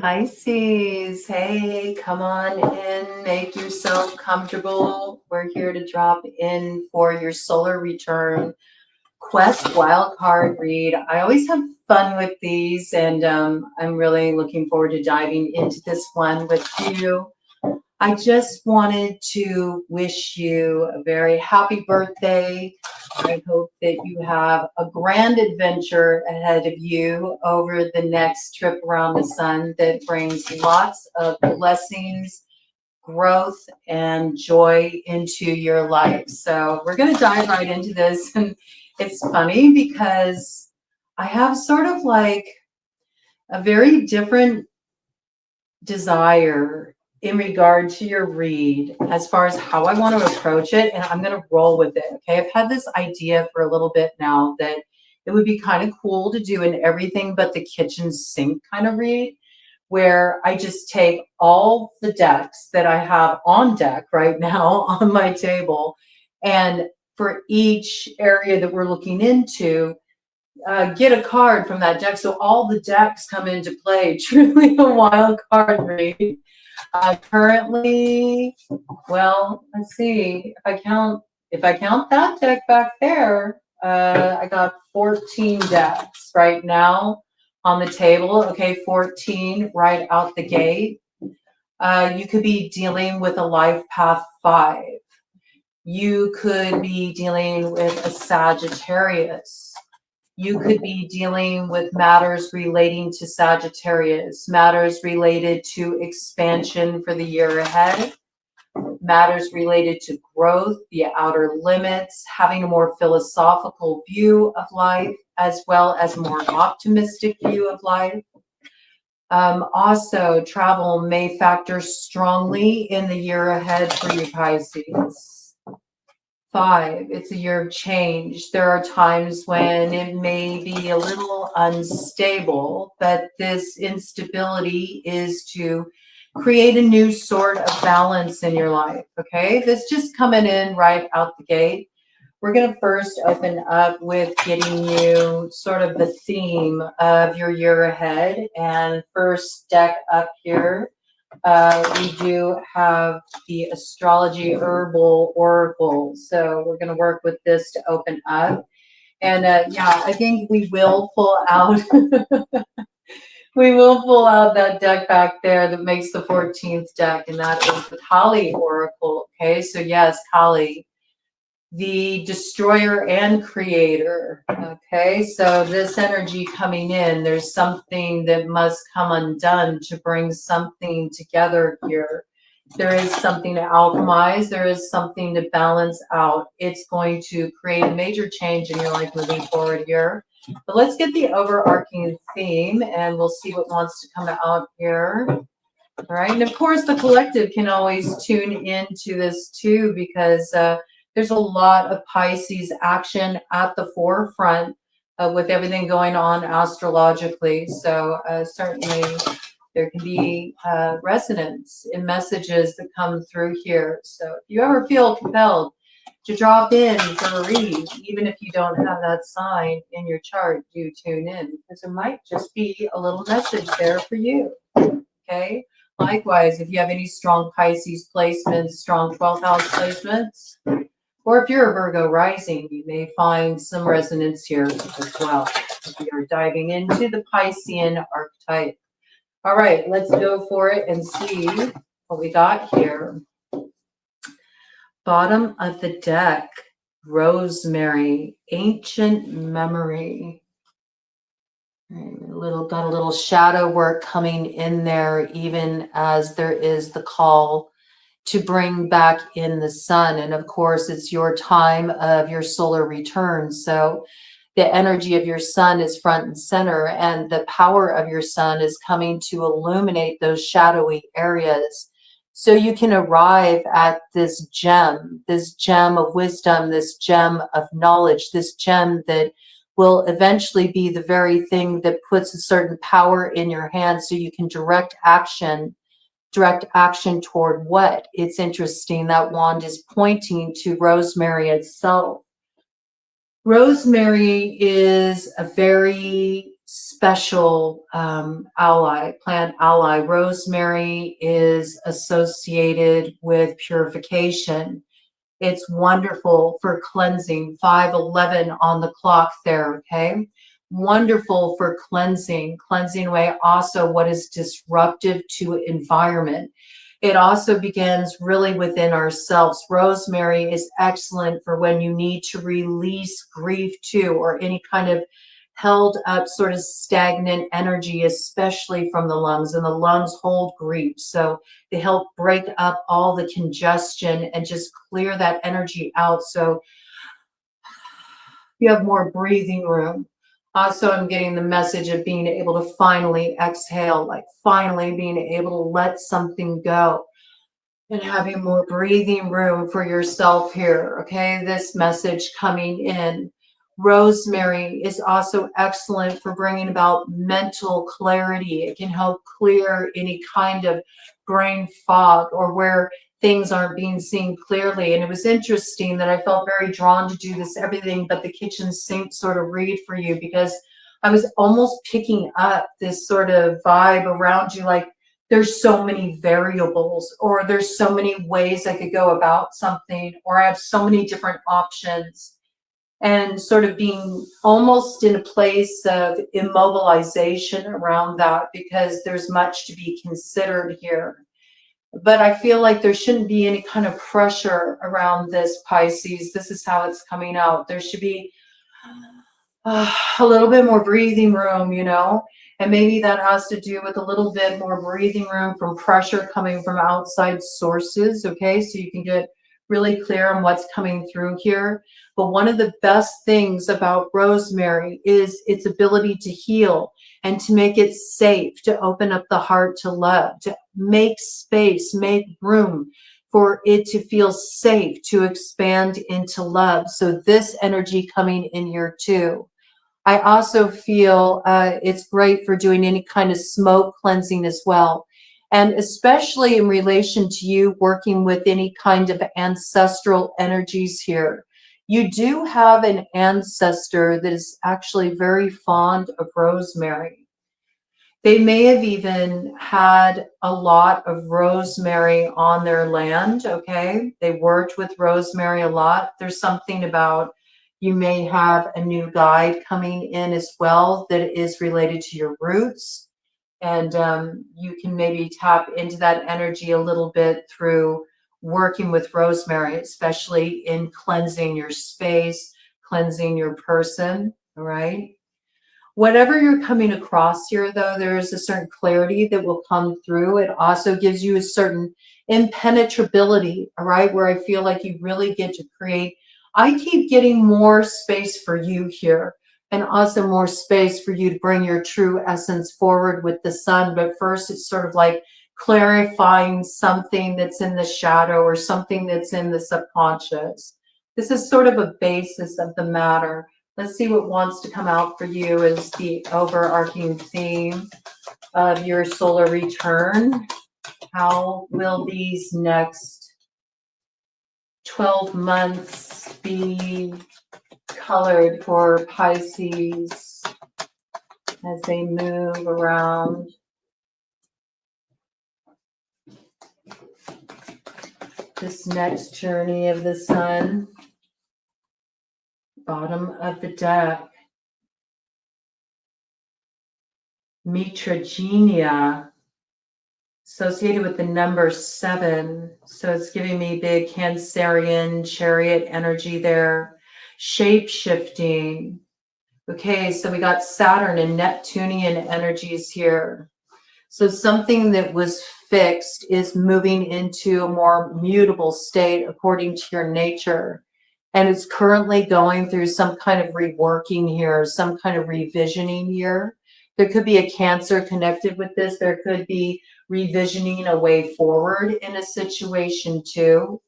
Pisces, hey, come on in, make yourself comfortable. We're here to drop in for your solar return quest wildcard read. I always have fun with these, and I'm really looking forward to diving into this one with you. I just wanted to wish you a very happy birthday. I hope that you have a grand adventure ahead of you over the next trip around the sun that brings lots of blessings, growth, and joy into your life. So we're going to dive right into this. And it's funny because I have sort of like a very different desire in regard to your read as far as how I want to approach it, and I'm going to roll with it. Okay, I've had this idea for a little bit now that it would be kind of cool to do an everything but the kitchen sink kind of read, where I just take all the decks that I have on deck right now on my table, and for each area that we're looking into, get a card from that deck. So all the decks come into play. Truly a wild card read. Currently, well, let's see. If I count that deck back there, I got 14 decks right now on the table. Okay, 14 right out the gate. You could be dealing with a life path 5. You could be dealing with a Sagittarius. You could be dealing with matters relating to Sagittarius, matters related to expansion for the year ahead, matters related to growth, the outer limits, having a more philosophical view of life, as well as a more optimistic view of life. Also, travel may factor strongly in the year ahead for you, Pisces. 5, it's a year of change. There are times when it may be a little unstable, but this instability is to create a new sort of balance in your life, okay? This just coming in right out the gate. We're going to first open up with getting you sort of the theme of your year ahead. And first deck up here, we do have the astrology herbal oracle. So we're going to work with this to open up. And yeah, I think we will pull out we will pull out that deck back there that makes the 14th deck, and that is the Kali oracle. Okay, so yes, Kali, the destroyer and creator. Okay, so this energy coming in, there's something that must come undone to bring something together here. There is something to alchemize, there is something to balance out. It's going to create a major change in your life moving forward here. But let's get the overarching theme and we'll see what wants to come out here. All right, and of course the collective can always tune into this too, because there's a lot of Pisces action at the forefront with everything going on astrologically. So certainly there can be resonance in messages that come through here. So if you ever feel compelled to drop in for a read, even if you don't have that sign in your chart, do tune in, because there might just be a little message there for you. Okay. Likewise, if you have any strong Pisces placements, strong 12th house placements, or if you're a Virgo rising, you may find some resonance here as well. We are diving into the Piscean archetype. All right, let's go for it and see what we got here. Bottom of the deck, Rosemary, ancient memory. Got a little shadow work coming in there, even as there is the call to bring back in the sun. And of course, it's your time of your solar return. So the energy of your sun is front and center, and the power of your sun is coming to illuminate those shadowy areas. So you can arrive at this gem of wisdom, this gem of knowledge, this gem that will eventually be the very thing that puts a certain power in your hand so you can direct action toward what? It's interesting that wand is pointing to Rosemary itself. Rosemary is a very special plant ally. Rosemary is associated with purification. It's wonderful for cleansing. 5:11 on the clock there, okay? Wonderful for cleansing away also what is disruptive to environment. It also begins really within ourselves. Rosemary is excellent for when you need to release grief too, or any kind of held up sort of stagnant energy, especially from the lungs, and the lungs hold grief. So they help break up all the congestion and just clear that energy out. So you have more breathing room. Also, I'm getting the message of being able to finally exhale, like finally being able to let something go and having more breathing room for yourself here. Okay, this message coming in. Rosemary is also excellent for bringing about mental clarity. It can help clear any kind of brain fog or where things aren't being seen clearly. And it was interesting that I felt very drawn to do this everything but the kitchen sink sort of read for you, because I was almost picking up this sort of vibe around you, like there's so many variables, or there's so many ways I could go about something, or I have so many different options, and sort of being almost in a place of immobilization around that because there's much to be considered here. But I feel like there shouldn't be any kind of pressure around this, Pisces. This is how it's coming out. There should be a little bit more breathing room, and maybe that has to do with a little bit more breathing room from pressure coming from outside sources. Okay, so you can get really clear on what's coming through here. But one of the best things about rosemary is its ability to heal and to make it safe, to open up the heart to love, to make space, make room for it to feel safe, to expand into love. So this energy coming in here too. I also feel it's great for doing any kind of smoke cleansing as well. And especially in relation to you working with any kind of ancestral energies here. You do have an ancestor that is actually very fond of rosemary. They may have even had a lot of rosemary on their land, okay? They worked with rosemary a lot. There's something about you may have a new guide coming in as well that is related to your roots. And you can maybe tap into that energy a little bit through working with rosemary, especially in cleansing your space, cleansing your person, all right? Whatever you're coming across here, though, there is a certain clarity that will come through. It also gives you a certain impenetrability, all right, where I feel like you really get to create. I keep getting more space for you here, and also more space for you to bring your true essence forward with the sun. But first, it's sort of like clarifying something that's in the shadow or something that's in the subconscious. This is sort of a basis of the matter. Let's see what wants to come out for you as the overarching theme of your solar return. How will these next 12 months be colored for Pisces as they move around? This next journey of the sun. Bottom of the deck. Mitragenia, associated with the number 7. So it's giving me big Cancerian chariot energy there. Shape shifting. Okay, so we got Saturn and Neptunian energies here. So something that was fixed is moving into a more mutable state according to your nature. And it's currently going through some kind of reworking here, some kind of revisioning here. There could be a Cancer connected with this. There could be revisioning a way forward in a situation too.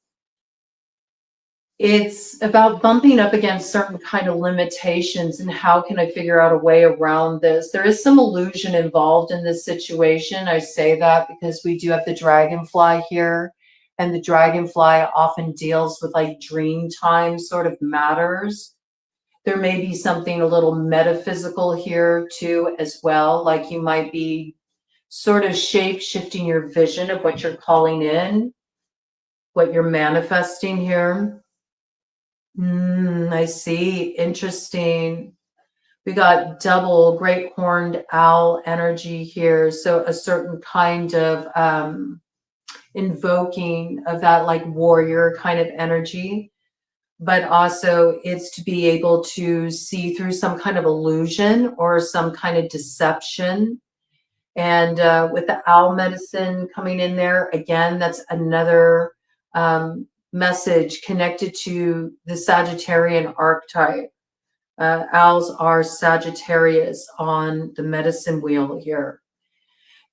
It's about bumping up against certain kind of limitations and how can I figure out a way around this. There is some illusion involved in this situation. I say that because we do have the dragonfly here, and the dragonfly often deals with like dream time sort of matters. There may be something a little metaphysical here too as well, like you might be sort of shape shifting your vision of what you're calling in, what you're manifesting here. I see. Interesting. We got double great horned owl energy here. So a certain kind of invoking of that like warrior kind of energy, but also it's to be able to see through some kind of illusion or some kind of deception. And with the owl medicine coming in there, again, that's another message connected to the Sagittarian archetype. Owls are Sagittarius on the medicine wheel here.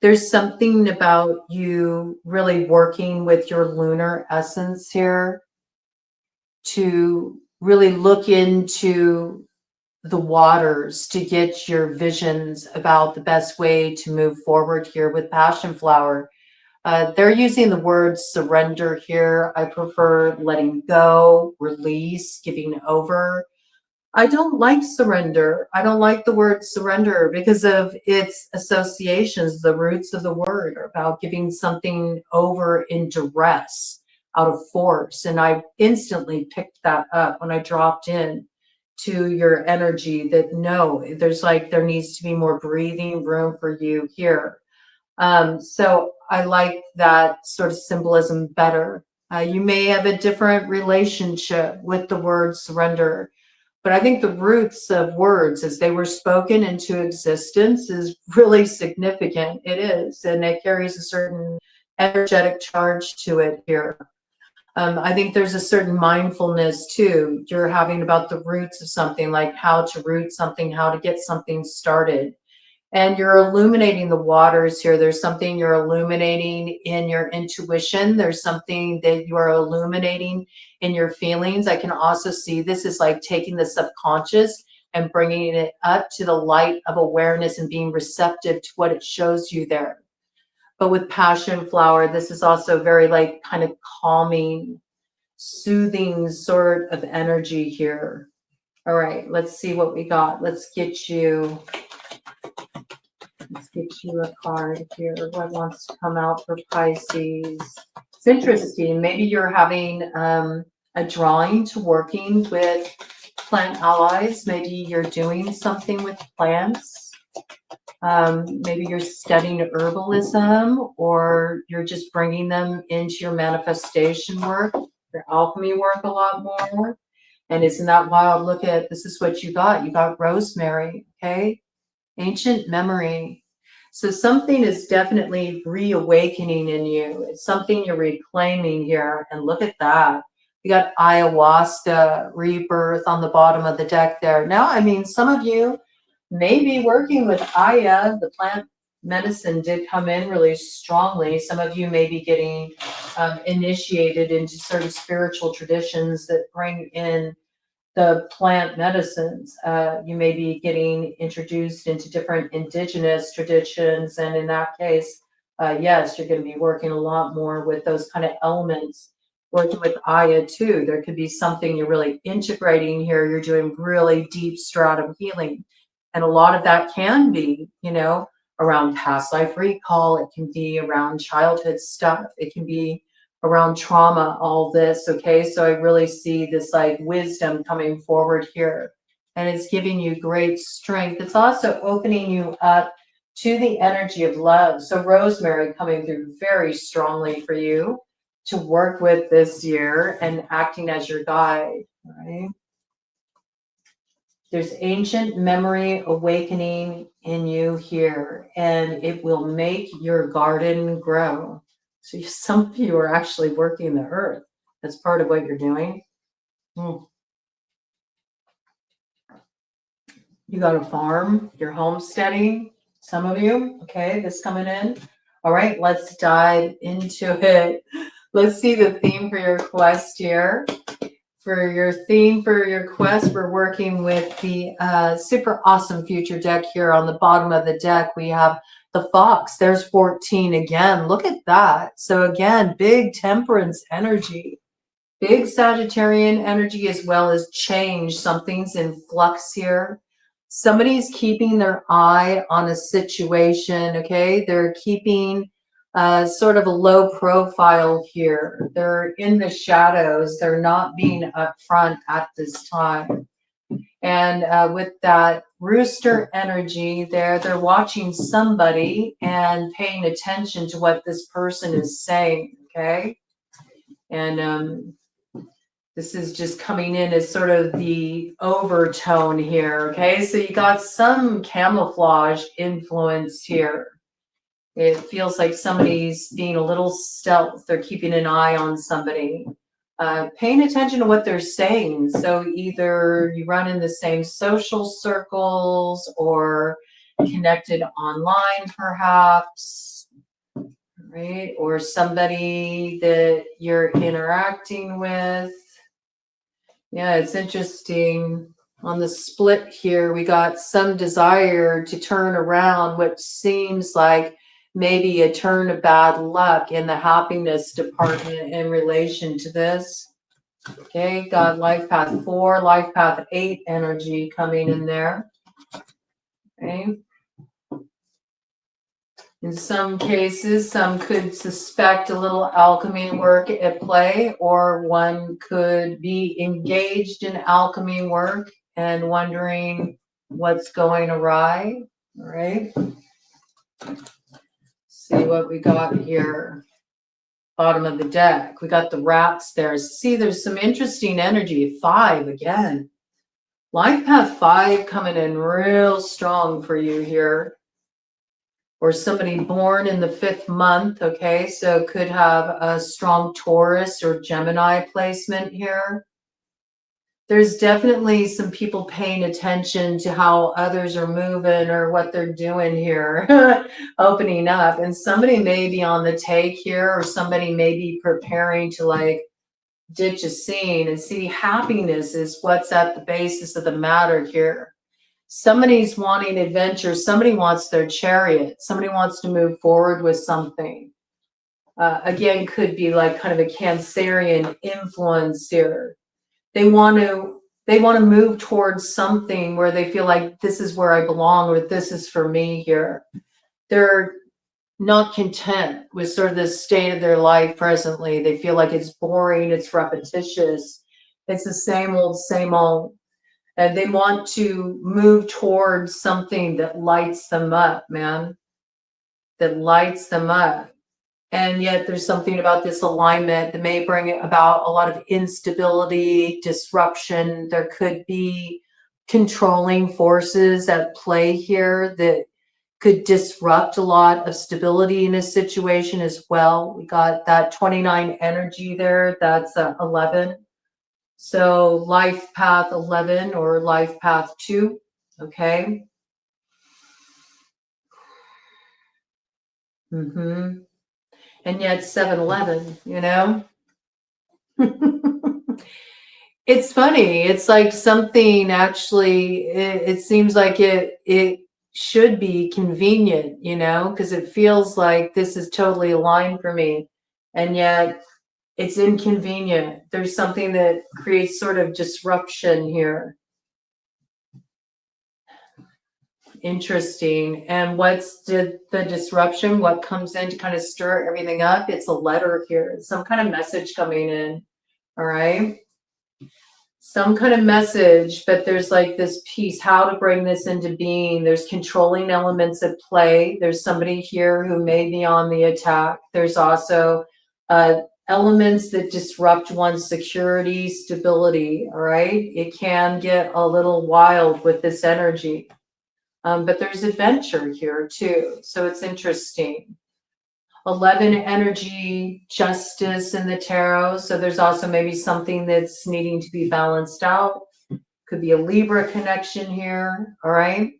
There's something about you really working with your lunar essence here to really look into the waters to get your visions about the best way to move forward here with passion flower. They're using the word surrender here. I prefer letting go, release, giving over. I don't like surrender. I don't like the word surrender because of its associations. The roots of the word are about giving something over in duress, out of force. And I instantly picked that up when I dropped in to your energy that no, there needs to be more breathing room for you here. So I like that sort of symbolism better. You may have a different relationship with the word surrender, but I think the roots of words as they were spoken into existence is really significant. It is, and it carries a certain energetic charge to it here. I think there's a certain mindfulness too you're having about the roots of something, like how to root something, how to get something started. And you're illuminating the waters here. There's something you're illuminating in your intuition. There's something that you are illuminating in your feelings. I can also see this is like taking the subconscious and bringing it up to the light of awareness and being receptive to what it shows you there. But with passion flower, this is also very like kind of calming, soothing sort of energy here. All right, let's see what we got. Let's get you a card here. What wants to come out for Pisces? It's interesting. Maybe you're having a drawing to working with plant allies. Maybe you're doing something with plants. Maybe you're studying herbalism, or you're just bringing them into your manifestation work, your alchemy work a lot more. And isn't that wild? Look at, this is what you got. You got rosemary, okay? Ancient memory. So something is definitely reawakening in you. It's something you're reclaiming here. And look at that. You got ayahuasca, rebirth on the bottom of the deck there. Now, I mean, some of you may be working with Aya. The plant medicine did come in really strongly. Some of you may be getting initiated into certain spiritual traditions that bring in the plant medicines. You may be getting introduced into different indigenous traditions. And in that case, yes, you're going to be working a lot more with those kind of elements. Working with Aya too, there could be something you're really integrating here. You're doing really deep stratum healing. And a lot of that can be, around past life recall. It can be around childhood stuff. It can be around trauma, all this. Okay. So I really see this like wisdom coming forward here, and it's giving you great strength. It's also opening you up to the energy of love. So rosemary coming through very strongly for you to work with this year and acting as your guide, right? There's ancient memory awakening in you here, and it will make your garden grow. So some of you are actually working the earth. That's part of what you're doing. You got a farm, you're homesteading, some of you. Okay, this coming in. All right, let's dive into it. Let's see the theme for your quest here. For your theme for your quest, we're working with the super awesome future deck here. On the bottom of the deck, we have the fox. There's 14 again. Look at that. So again, big temperance energy. Big Sagittarian energy as well as change. Something's in flux here. Somebody's keeping their eye on a situation, okay? They're keeping sort of a low profile here. They're in the shadows. They're not being upfront at this time. And with that rooster energy there, they're watching somebody and paying attention to what this person is saying, okay? And this is just coming in as sort of the overtone here, okay? So you got some camouflage influence here. It feels like somebody's being a little stealth. They're keeping an eye on somebody, paying attention to what they're saying. So either you run in the same social circles or connected online, perhaps, right? Or somebody that you're interacting with. Yeah, it's interesting. On the split here, we got some desire to turn around, which seems like maybe a turn of bad luck in the happiness department in relation to this. Okay, got life path 4, life path 8 energy coming in there. Okay. In some cases, some could suspect a little alchemy work at play, or one could be engaged in alchemy work and wondering what's going awry. All right. See what we got here. Bottom of the deck. We got the rats there. See, there's some interesting energy. 5 again. Life path 5 coming in real strong for you here. Or somebody born in the 5th month, okay? So could have a strong Taurus or Gemini placement here. There's definitely some people paying attention to how others are moving or what they're doing here, opening up. And somebody may be on the take here, or somebody may be preparing to like ditch a scene. And see, happiness is what's at the basis of the matter here. Somebody's wanting adventure. Somebody wants their chariot. Somebody wants to move forward with something. Again, could be like kind of a Cancerian influence here. They want to move towards something where they feel like this is where I belong, or this is for me here. They're not content with sort of the state of their life presently. They feel like it's boring, it's repetitious, it's the same old, same old. And they want to move towards something that lights them up, man. That lights them up. And yet there's something about this alignment that may bring about a lot of instability, disruption. There could be controlling forces at play here that could disrupt a lot of stability in a situation as well. We got that 29 energy there. That's 11. So life path 11 or life path 2, okay? And yet 7-11, you know? It's funny. It's like something actually, it seems like it should be convenient, you know, because it feels like this is totally aligned for me. And yet it's inconvenient. There's something that creates sort of disruption here. Interesting. And what's the disruption? What comes in to kind of stir everything up? It's a letter here. It's some kind of message coming in. All right. Some kind of message, but there's like this piece, how to bring this into being. There's controlling elements at play. There's somebody here who may be on the attack. There's also elements that disrupt one's security, stability, all right? It can get a little wild with this energy. But there's adventure here too, so it's interesting. 11 energy, justice in the tarot, so there's also maybe something that's needing to be balanced out. Could be a Libra connection here, all right?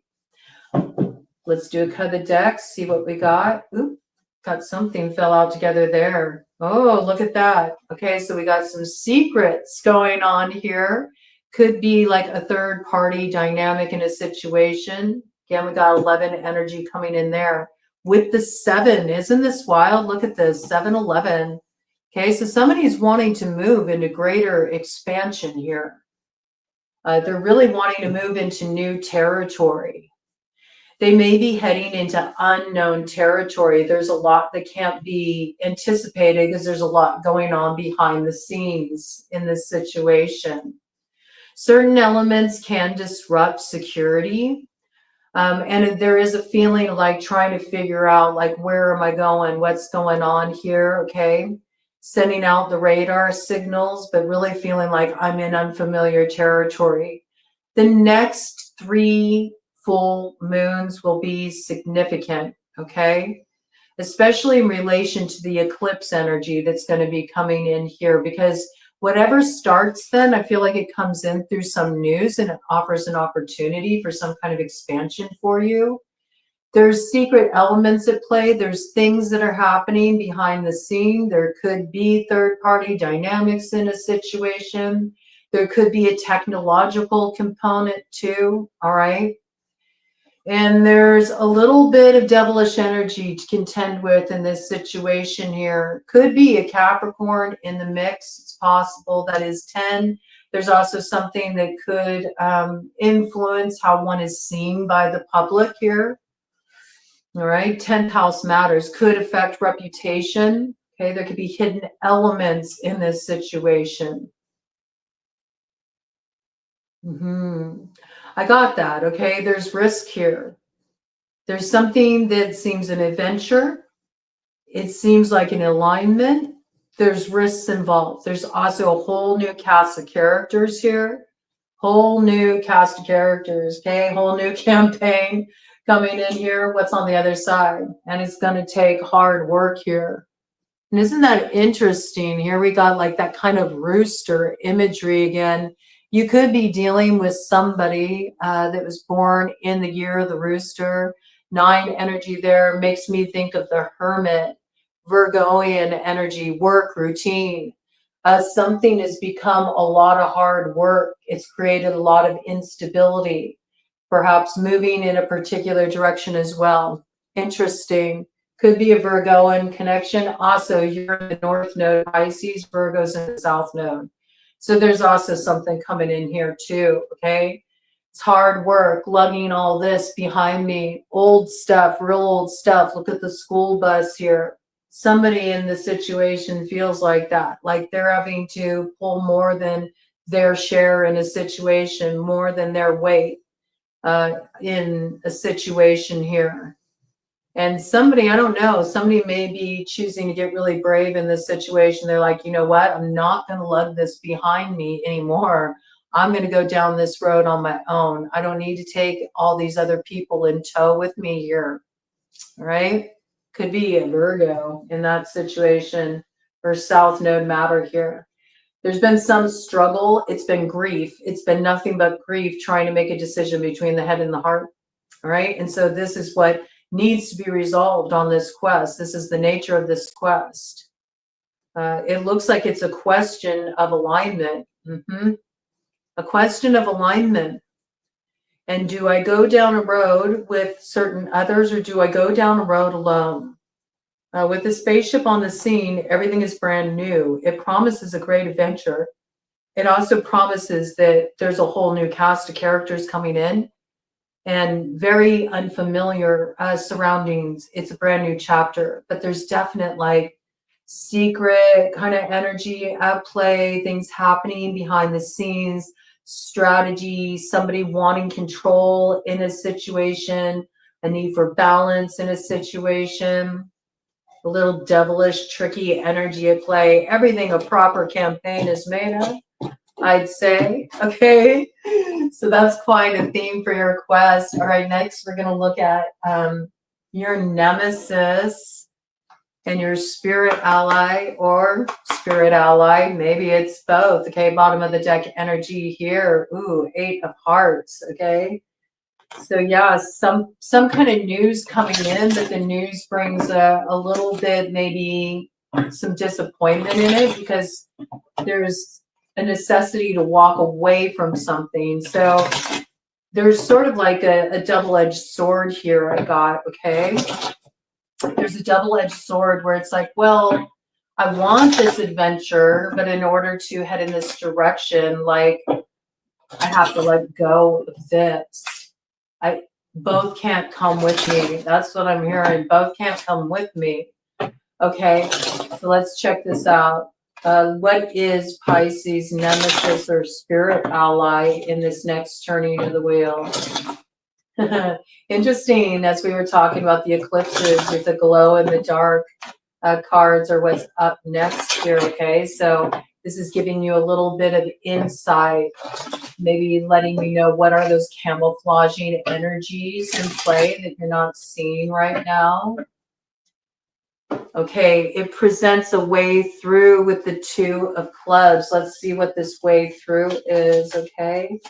Let's do a cut of the deck, see what we got. Oop, got something fell out together there. Oh, look at that. Okay, so we got some secrets going on here. Could be like a third party dynamic in a situation. Again, we got 11 energy coming in there with the 7. Isn't this wild? Look at this, 7-11. Okay, so somebody's wanting to move into greater expansion here. They're really wanting to move into new territory. They may be heading into unknown territory. There's a lot that can't be anticipated because there's a lot going on behind the scenes in this situation. Certain elements can disrupt security. And there is a feeling like trying to figure out, like, where am I going? What's going on here? Okay. Sending out the radar signals, but really feeling like I'm in unfamiliar territory. The next 3 full moons will be significant. Okay. Especially in relation to the eclipse energy that's going to be coming in here, because whatever starts then, I feel like it comes in through some news and it offers an opportunity for some kind of expansion for you. There's secret elements at play. There's things that are happening behind the scene. There could be third-party dynamics in a situation. There could be a technological component too, all right? And there's a little bit of devilish energy to contend with in this situation here. Could be a Capricorn in the mix. It's possible. That is 10. There's also something that could influence how one is seen by the public here. All right. 10th house matters. Could affect reputation. Okay. There could be hidden elements in this situation. I got that. Okay. There's risk here. There's something that seems an adventure. It seems like an alignment. There's risks involved. There's also a whole new cast of characters here. Whole new cast of characters, okay? Whole new campaign coming in here. What's on the other side? And it's going to take hard work here. And isn't that interesting? Here we got like that kind of rooster imagery again. You could be dealing with somebody that was born in the year of the rooster. 9 energy there makes me think of the hermit, Virgoian energy, work, routine. Something has become a lot of hard work. It's created a lot of instability, perhaps moving in a particular direction as well. Interesting. Could be a Virgoan connection. Also, you're in the North Node, Pisces, Virgo's in the South Node. So there's also something coming in here too, okay? It's hard work, lugging all this behind me. Old stuff, real old stuff. Look at the school bus here. Somebody in the situation feels like that, like they're having to pull more than their share in a situation, more than their weight in a situation here. And somebody, I don't know, somebody may be choosing to get really brave in this situation. They're like, you know what? I'm not going to lug this behind me anymore. I'm going to go down this road on my own. I don't need to take all these other people in tow with me here. All right. Could be a Virgo in that situation, or South Node matter here. There's been some struggle. It's been grief. It's been nothing but grief trying to make a decision between the head and the heart. All right. And so this is what needs to be resolved on this quest. This is the nature of this quest. It looks like it's a question of alignment. A question of alignment. And do I go down a road with certain others, or do I go down a road alone? With the spaceship on the scene, everything is brand new. It promises a great adventure. It also promises that there's a whole new cast of characters coming in and very unfamiliar surroundings. It's a brand new chapter, but there's definite like secret kind of energy at play, things happening behind the scenes, strategy, somebody wanting control in a situation, a need for balance in a situation, a little devilish, tricky energy at play. Everything a proper campaign is made of, I'd say. Okay, so that's quite a theme for your quest. All right, next we're going to look at your nemesis and your spirit ally, or spirit ally. Maybe it's both. Okay, bottom of the deck energy here. Ooh, 8 of hearts. Okay, so yeah, some kind of news coming in, but the news brings a little bit, maybe some disappointment in it, because there's a necessity to walk away from something. So there's sort of like a double-edged sword here I got, okay? There's a double-edged sword where it's like, well, I want this adventure, but in order to head in this direction, like I have to let go of this. Both can't come with me. That's what I'm hearing. Both can't come with me. Okay, so let's check this out. What is Pisces' nemesis or spirit ally in this next turning of the wheel? Interesting, as we were talking about the eclipses with the glow in the dark cards are what's up next here, okay? So this is giving you a little bit of insight, maybe letting me know what are those camouflaging energies in play that you're not seeing right now. Okay, it presents a way through with the 2 of clubs. Let's see what this way through is, okay?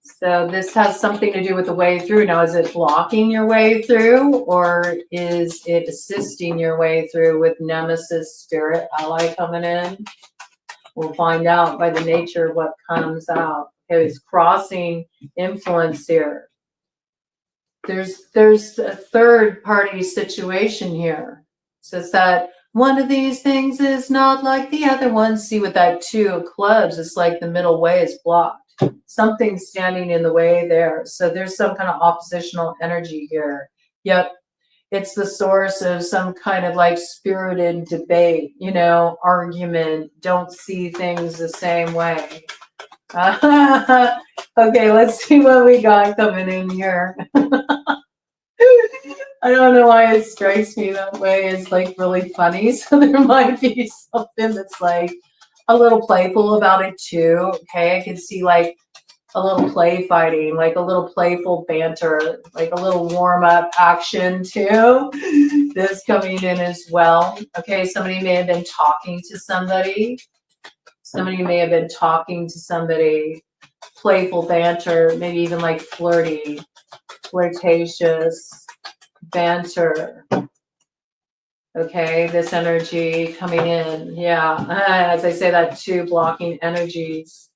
So this has something to do with the way through. Now, is it blocking your way through, or is it assisting your way through with nemesis spirit ally coming in? We'll find out by the nature of what comes out. Okay, it's crossing influence here. There's a third party situation here. So it's that one of these things is not like the other one. See, with that 2 of clubs, it's like the middle way is blocked. Something's standing in the way there. So there's some kind of oppositional energy here. Yep, it's the source of some kind of like spirited debate, you know, argument, don't see things the same way. Okay, let's see what we got coming in here. I don't know why it strikes me that way. It's like really funny. So there might be something that's like a little playful about it too. Okay, I can see like a little play fighting, like a little playful banter, like a little warm up action too. This coming in as well. Okay, somebody may have been talking to somebody. Somebody may have been talking to somebody. Playful banter, maybe even like flirty, flirtatious banter. Okay, this energy coming in. Yeah, as I say that too, blocking energies.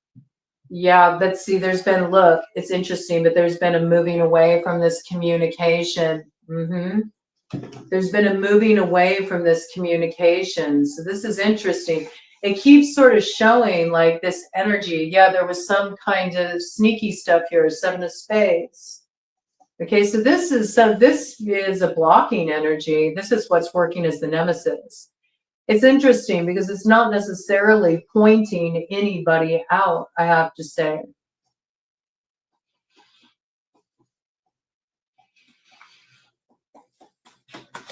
Yeah, but see, there's been, look, it's interesting, but there's been a moving away from this communication. There's been a moving away from this communication. So this is interesting. It keeps sort of showing like this energy. Yeah, there was some kind of sneaky stuff here, 7 of spades. Okay, so this is a blocking energy. This is what's working as the nemesis. It's interesting because it's not necessarily pointing anybody out, I have to say.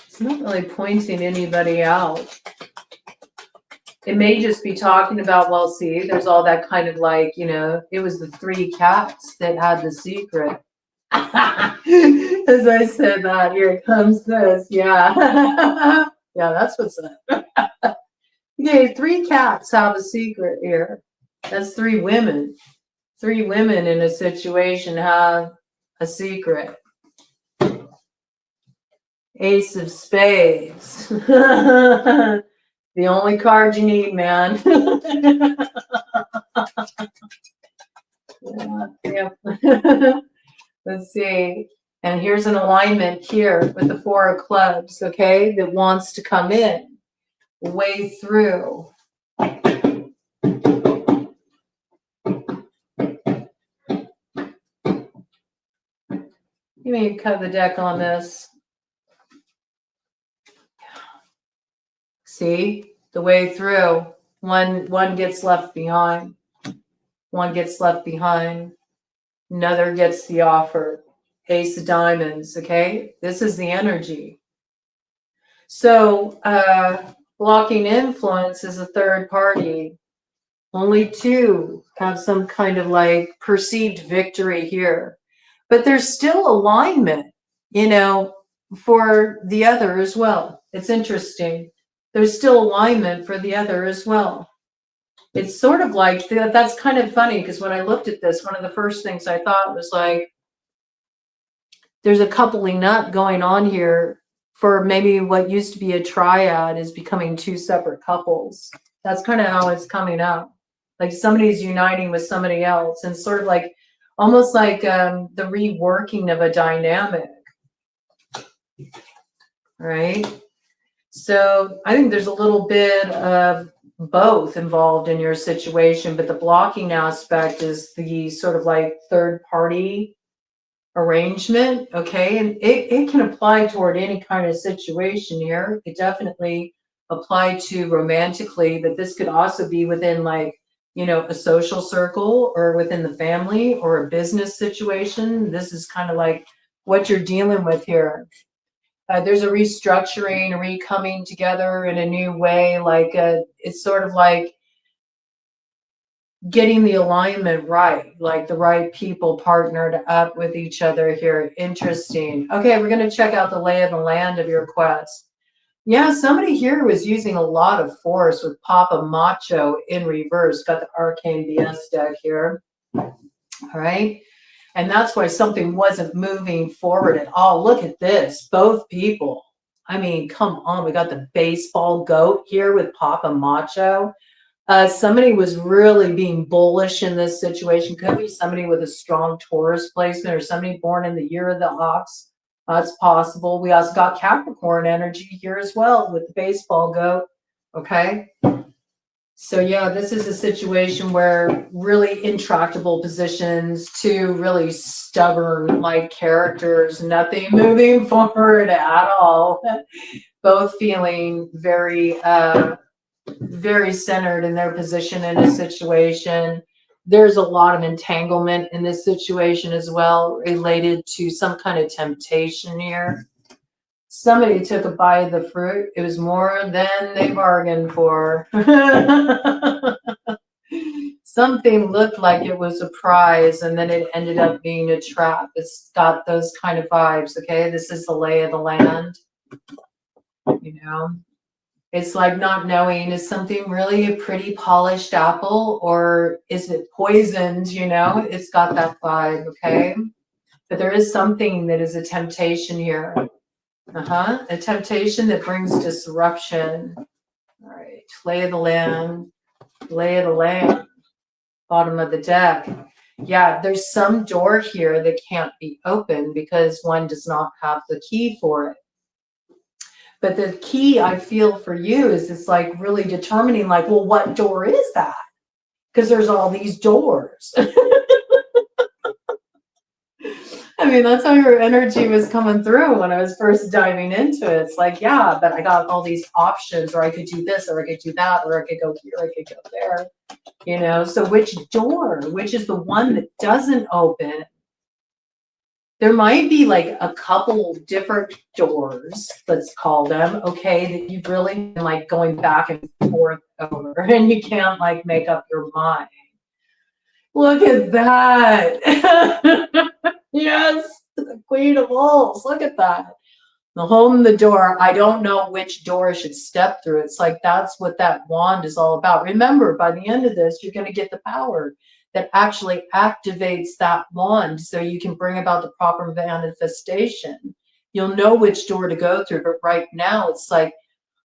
It's not really pointing anybody out. It may just be talking about, well, see, there's all that kind of like, you know, it was the 3 cats that had the secret. As I said that, here comes this. Yeah. Yeah, that's what's up. Okay, 3 cats have a secret here. That's 3 women. 3 women in a situation have a secret. Ace of spades. The only card you need, man. Yeah. Let's see. And here's an alignment here with the 4 of clubs, okay, that wants to come in. Way through. You may cut the deck on this. See, the way through. One gets left behind. One gets left behind. Another gets the offer. Ace of diamonds, okay? This is the energy. So blocking influence is a third party. Only 2 have some kind of like perceived victory here. But there's still alignment, you know, for the other as well. It's interesting. There's still alignment for the other as well. It's sort of like, that's kind of funny because when I looked at this, one of the first things I thought was like, there's a coupling up going on here for maybe what used to be a triad is becoming 2 separate couples. That's kind of how it's coming out. Like somebody's uniting with somebody else and sort of like, almost like the reworking of a dynamic. Right? So I think there's a little bit of both involved in your situation, but the blocking aspect is the sort of like third party arrangement. Okay. And it can apply toward any kind of situation here. It definitely apply to romantically, but this could also be within like, you know, a social circle or within the family or a business situation. This is kind of like what you're dealing with here. There's a restructuring, a re-coming together in a new way. Like it's sort of like getting the alignment right, like the right people partnered up with each other here. Interesting. Okay, we're going to check out the lay of the land of your quest. Yeah, somebody here was using a lot of force with Papa Macho in reverse. Got the Arcane BS deck here. All right. And that's why something wasn't moving forward at all. Look at this. Both people. I mean, come on. We got the baseball goat here with Papa Macho. Somebody was really being bullish in this situation. Could be somebody with a strong Taurus placement or somebody born in the year of the ox. That's possible. We also got Capricorn energy here as well with the baseball goat. Okay. So yeah, this is a situation where really intractable positions, two really stubborn like characters, nothing moving forward at all. Both feeling very very centered in their position in a situation. There's a lot of entanglement in this situation as well, related to some kind of temptation here. Somebody took a bite of the fruit. It was more than they bargained for. Something looked like it was a prize and then it ended up being a trap. It's got those kind of vibes. Okay, this is the lay of the land. You know, it's like not knowing, is something really a pretty polished apple or is it poisoned? You know, it's got that vibe. Okay, but there is something that is a temptation here. A temptation that brings disruption. All right, lay of the land, lay of the land, bottom of the deck. Yeah, there's some door here that can't be opened because one does not have the key for it. But the key I feel for you is it's like really determining like, well, what door is that? Because there's all these doors. I mean, that's how your energy was coming through when I was first diving into it. It's like, yeah, but I got all these options, or I could do this, or I could do that, or I could go here, I could go there. You know, so which door? Which is the one that doesn't open? There might be like a couple different doors, let's call them, okay, that you've really been like going back and forth over, and you can't like make up your mind. Look at that. Yes, the Queen of Wolves. Look at that. The home, the door. I don't know which door I should step through. It's like that's what that wand is all about. Remember, by the end of this, you're going to get the power that actually activates that wand so you can bring about the proper manifestation. You'll know which door to go through, but right now it's like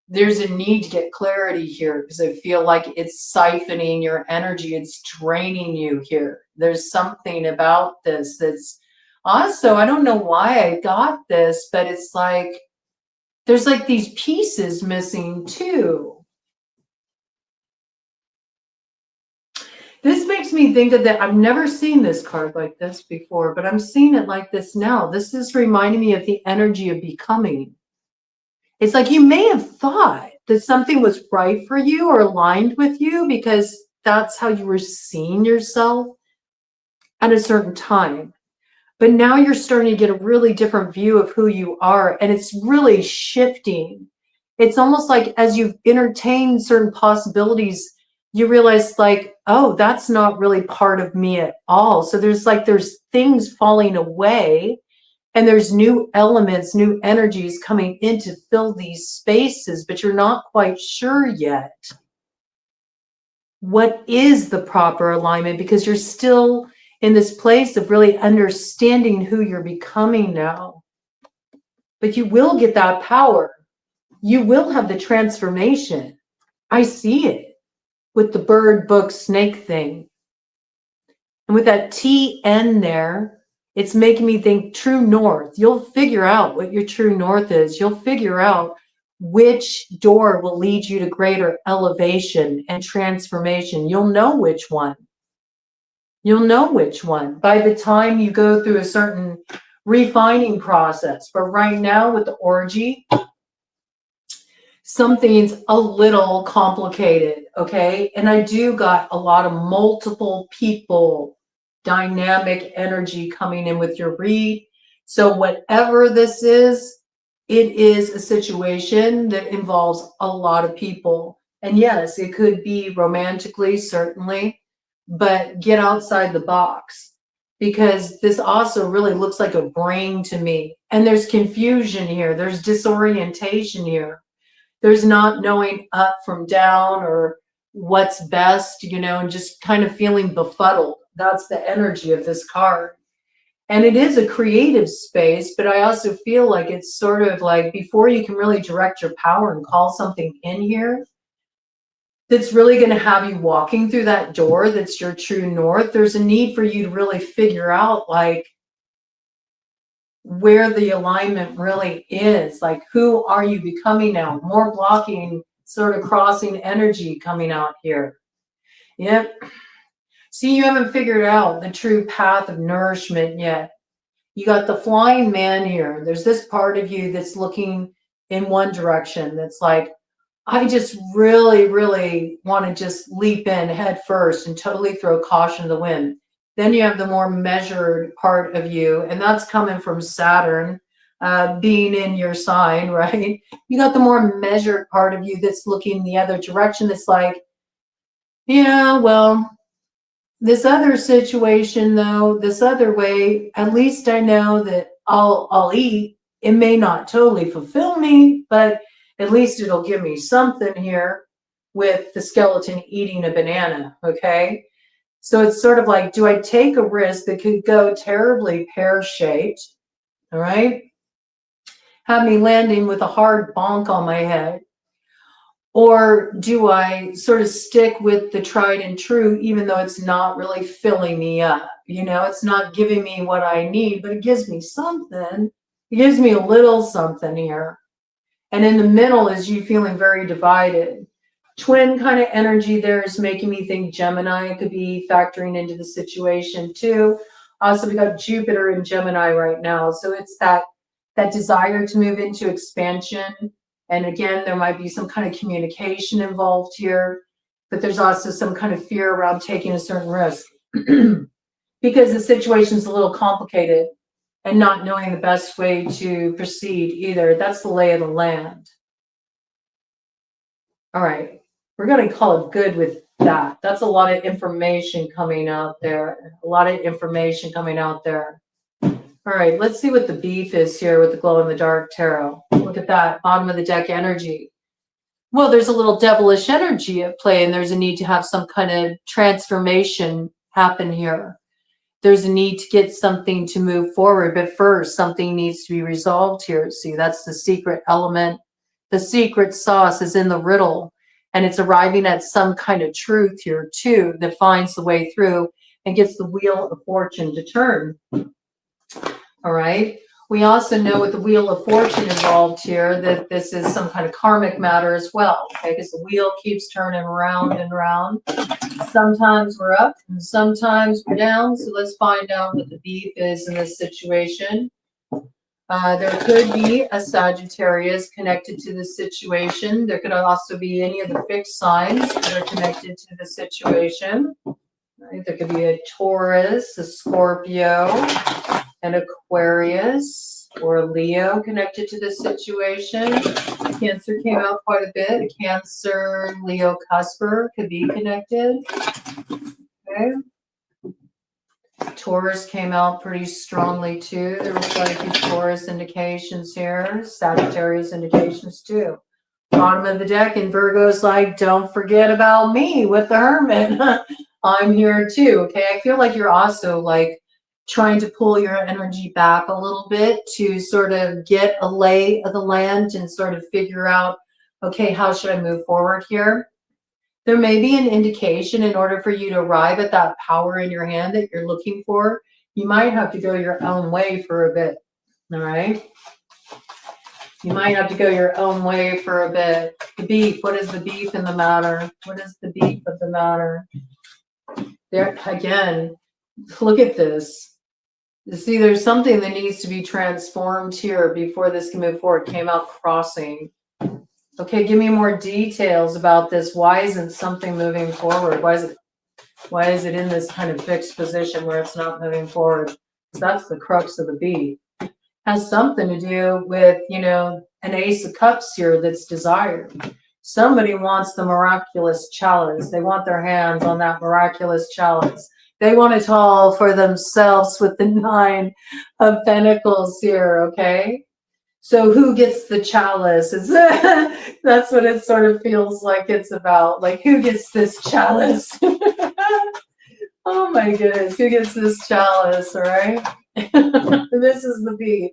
there's a need to get clarity here because I feel like it's siphoning your energy. It's draining you here. There's something about this that's also, I don't know why I got this, but it's like there's like these pieces missing too. This makes me think of that. I've never seen this card like this before, but I'm seeing it like this now. This is reminding me of the energy of becoming. It's like you may have thought that something was right for you or aligned with you because that's how you were seeing yourself at a certain time. But now you're starting to get a really different view of who you are, and it's really shifting. It's almost like as you've entertained certain possibilities, you realize like, oh, that's not really part of me at all. So there's things falling away, and there's new elements, new energies coming in to fill these spaces, but you're not quite sure yet what is the proper alignment because you're still in this place of really understanding who you're becoming now. But you will get that power. You will have the transformation. I see it with the bird, book, snake thing. And with that TN there, it's making me think true north. You'll figure out what your true north is. You'll figure out which door will lead you to greater elevation and transformation. You'll know which one. You'll know which one by the time you go through a certain refining process. But right now with the orgy, something's a little complicated, okay? And I do got a lot of multiple people, dynamic energy coming in with your read. So whatever this is, it is a situation that involves a lot of people. And yes, it could be romantically, certainly, but get outside the box, because this also really looks like a brain to me. And there's confusion here. There's disorientation here. There's not knowing up from down or what's best, and just kind of feeling befuddled. That's the energy of this card. And it is a creative space, but I also feel like it's sort of like before you can really direct your power and call something in here that's really going to have you walking through that door that's your true north, there's a need for you to really figure out like where the alignment really is. Like, who are you becoming now? More blocking, sort of crossing energy coming out here. Yep. See, you haven't figured out the true path of nourishment yet. You got the flying man here. There's this part of you that's looking in one direction. That's like, I just really, really want to just leap in head first and totally throw caution to the wind. Then you have the more measured part of you, and that's coming from Saturn being in your sign, right? You got the more measured part of you that's looking the other direction. That's like, yeah, well, this other situation though, this other way, at least I know that I'll eat. It may not totally fulfill me, but at least it'll give me something here with the skeleton eating a banana, okay? So it's sort of like, do I take a risk that could go terribly pear-shaped, all right? Have me landing with a hard bonk on my head. Or do I sort of stick with the tried and true, even though it's not really filling me up? It's not giving me what I need, but it gives me something. It gives me a little something here. And in the middle is you feeling very divided. Twin kind of energy there is making me think Gemini could be factoring into the situation too. Also, we got Jupiter in Gemini right now. So it's that desire to move into expansion. And again, there might be some kind of communication involved here, but there's also some kind of fear around taking a certain risk because the situation is a little complicated and not knowing the best way to proceed either. That's the lay of the land. All right, we're going to call it good with that. That's a lot of information coming out there. A lot of information coming out there. All right, let's see what the beef is here with the glow in the dark tarot. Look at that bottom of the deck energy. Well, there's a little devilish energy at play, and there's a need to have some kind of transformation happen here. There's a need to get something to move forward, but first something needs to be resolved here. See, that's the secret element. The secret sauce is in the riddle, and it's arriving at some kind of truth here too that finds the way through and gets the wheel of fortune to turn. All right. We also know with the Wheel of Fortune involved here that this is some kind of karmic matter as well, okay? Because the wheel keeps turning round and round. Sometimes we're up and sometimes we're down. So let's find out what the beef is in this situation. There could be a Sagittarius connected to the situation. There could also be any of the fixed signs that are connected to the situation. Right? There could be a Taurus, a Scorpio, an Aquarius, or a Leo connected to this situation. Cancer came out quite a bit. A Cancer, Leo, Cusper could be connected. Okay. Taurus came out pretty strongly too. There were quite a few Taurus indications here. Sagittarius indications too. Bottom of the deck, and Virgo's like, don't forget about me with the Hermit. I'm here too. Okay. I feel like you're also like trying to pull your energy back a little bit to sort of get a lay of the land and sort of figure out, okay, how should I move forward here? There may be an indication in order for you to arrive at that power in your hand that you're looking for. You might have to go your own way for a bit. All right. You might have to go your own way for a bit. The beef, what is the beef in the matter? What is the beef of the matter? There, again, look at this. You see, there's something that needs to be transformed here before this can move forward. Came out crossing. Okay, give me more details about this. Why isn't something moving forward? Why is it in this kind of fixed position where it's not moving forward? Because that's the crux of the beef. Has something to do with, you know, an ace of cups here that's desired. Somebody wants the miraculous chalice. They want their hands on that miraculous chalice. They want it all for themselves with the 9 of Pentacles here, okay? So who gets the chalice? That's what it sort of feels like it's about. Like, who gets this chalice? Oh my goodness, who gets this chalice, all right? This is the beef.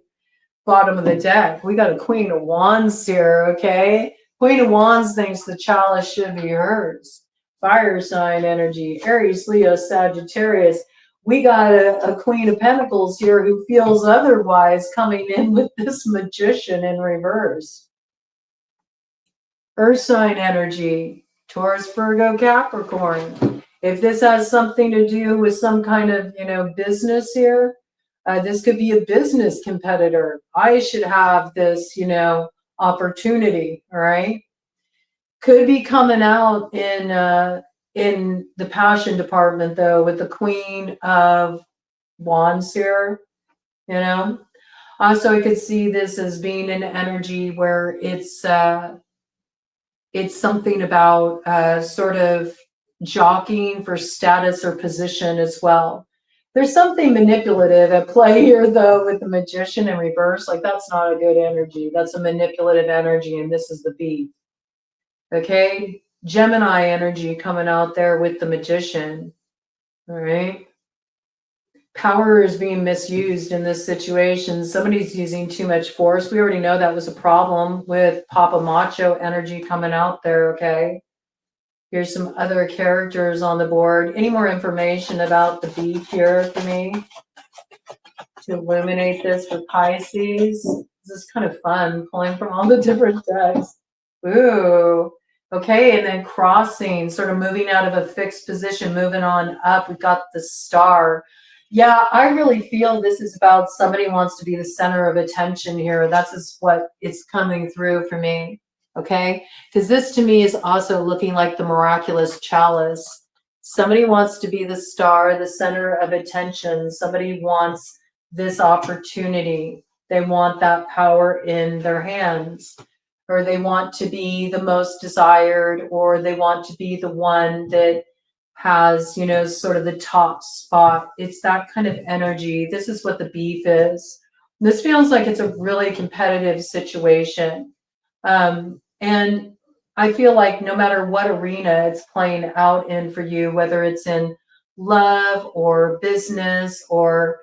Bottom of the deck. We got a Queen of Wands here, okay? Queen of Wands thinks the chalice should be hers. Fire sign energy, Aries, Leo, Sagittarius. We got a Queen of Pentacles here who feels otherwise, coming in with this Magician in reverse. Earth sign energy, Taurus, Virgo, Capricorn. If this has something to do with some kind of, you know, business here, this could be a business competitor. I should have this, you know, opportunity, all right? Could be coming out in the passion department, though, with the Queen of Wands here, you know? Also, I could see this as being an energy where it's something about sort of jockeying for status or position as well. There's something manipulative at play here, though, with the Magician in reverse. Like, that's not a good energy. That's a manipulative energy, and this is the beef. Okay? Gemini energy coming out there with the Magician. All right? Power is being misused in this situation. Somebody's using too much force. We already know that was a problem with Papa Macho energy coming out there, okay? Here's some other characters on the board. Any more information about the beef here for me to illuminate this for Pisces? This is kind of fun, pulling from all the different decks. Ooh, okay, and then crossing, sort of moving out of a fixed position, moving on up. We've got the Star. Yeah, I really feel this is about somebody wants to be the center of attention here. That's just what it's coming through for me. Okay, because this to me is also looking like the miraculous chalice. Somebody wants to be the star, the center of attention. Somebody wants this opportunity. They want that power in their hands, or they want to be the most desired, or they want to be the one that has, you know, sort of the top spot. It's that kind of energy. This is what the beef is. This feels like it's a really competitive situation. And I feel like no matter what arena it's playing out in for you, whether it's in love or business or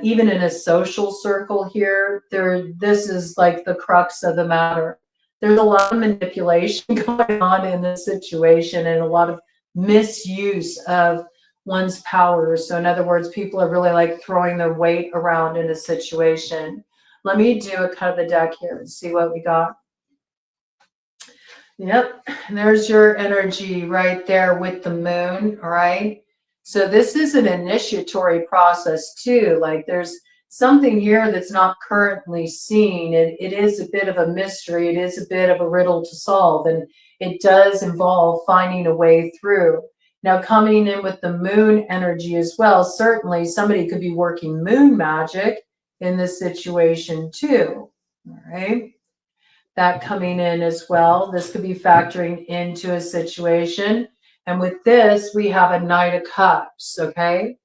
even in a social circle here, this is like the crux of the matter. There's a lot of manipulation going on in this situation and a lot of misuse of one's power. So in other words, people are really like throwing their weight around in a situation. Let me do a cut of the deck here and see what we got. Yep, and there's your energy right there with the moon, all right? So this is an initiatory process too. Like, there's something here that's not currently seen. It is a bit of a mystery. It is a bit of a riddle to solve, and it does involve finding a way through. Now, coming in with the moon energy as well, certainly somebody could be working moon magic in this situation too, all right? That coming in as well. This could be factoring into a situation. And with this, we have a Knight of Cups, okay?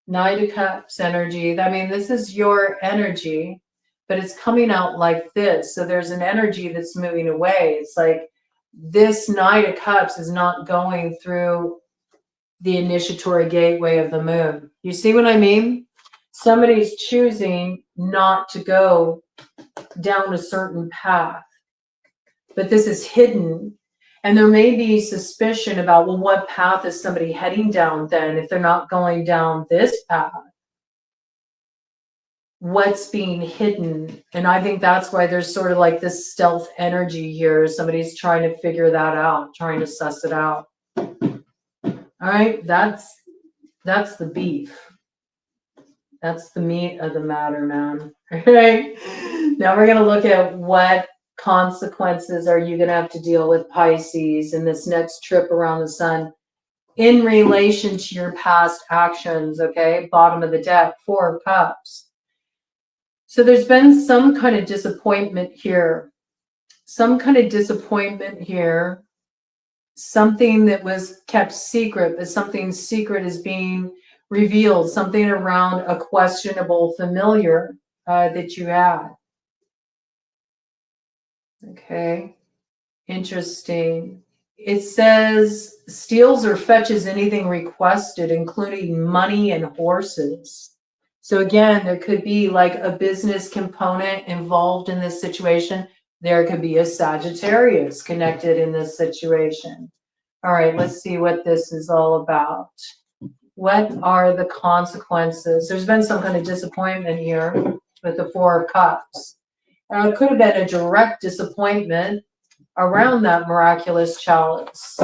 Knight of Cups energy. I mean, this is your energy, but it's coming out like this. So there's an energy that's moving away. It's like this Knight of Cups is not going through the initiatory gateway of the moon. You see what I mean? Somebody's choosing not to go down a certain path, but this is hidden, and there may be suspicion about, well, what path is somebody heading down then if they're not going down this path? what's being hidden. And I think that's why there's sort of like this stealth energy here. Somebody's trying to figure that out, trying to suss it out. All right, that's the beef. That's the meat of the matter, man. All right. Now we're going to look at what consequences are you going to have to deal with, Pisces, in this next trip around the sun in relation to your past actions. Okay. Bottom of the deck, 4 of Cups. So there's been some kind of disappointment here. Some kind of disappointment here. Something that was kept secret, but something secret is being revealed. Something around a questionable familiar that you had. Okay. Interesting. It says steals or fetches anything requested, including money and horses. So again, there could be like a business component involved in this situation. There could be a Sagittarius connected in this situation. All right, let's see what this is all about. What are the consequences? There's been some kind of disappointment here with the 4 of Cups. It could have been a direct disappointment around that miraculous chalice.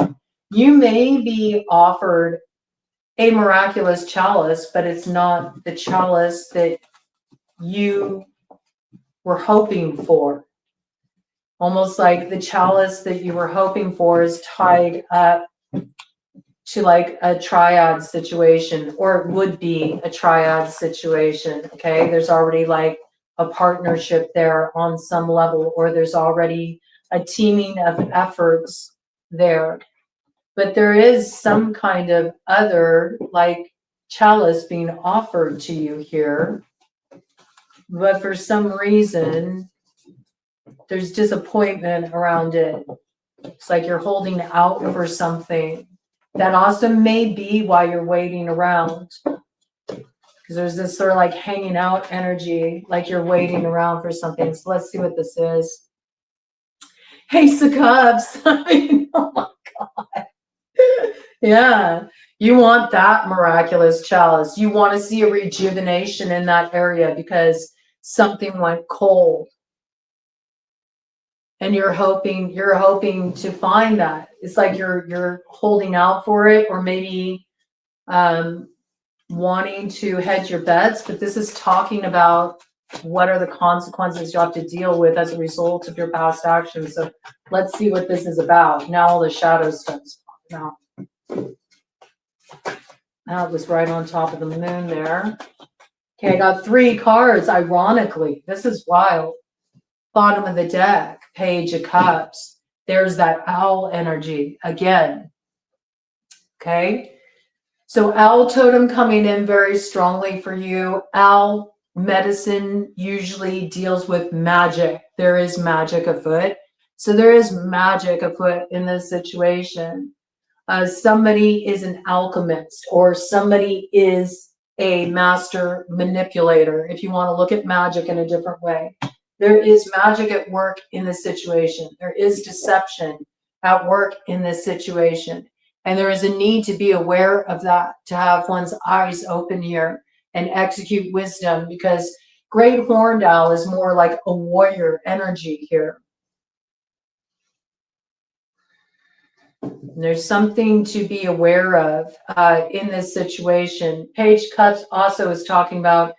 You may be offered a miraculous chalice, but it's not the chalice that you were hoping for. Almost like the chalice that you were hoping for is tied up to like a triad situation, or it would be a triad situation. Okay, there's already like a partnership there on some level, or there's already a teaming of efforts there. But there is some kind of other like chalice being offered to you here. But for some reason, there's disappointment around it. It's like you're holding out for something. That also may be why you're waiting around. Because there's this sort of like hanging out energy, like you're waiting around for something. So let's see what this is. Ace of Cups. I mean, oh my God. Yeah. You want that miraculous chalice. You want to see a rejuvenation in that area because something went cold. And you're hoping to find that. It's like you're holding out for it, or maybe wanting to hedge your bets. But this is talking about what are the consequences you have to deal with as a result of your past actions. So let's see what this is about. Now all the shadow stuff's popping out. Now it was right on top of the moon there. Okay, I got 3 cards. Ironically, this is wild. Bottom of the deck, Page of Cups. There's that owl energy again. Okay. So owl totem coming in very strongly for you. Owl medicine usually deals with magic. There is magic afoot. So there is magic afoot in this situation. Somebody is an alchemist, or somebody is a master manipulator, if you want to look at magic in a different way. There is magic at work in this situation. There is deception at work in this situation. And there is a need to be aware of that, to have one's eyes open here and execute wisdom, because great horned owl is more like a warrior energy here. And there's something to be aware of in this situation. Page Cups also is talking about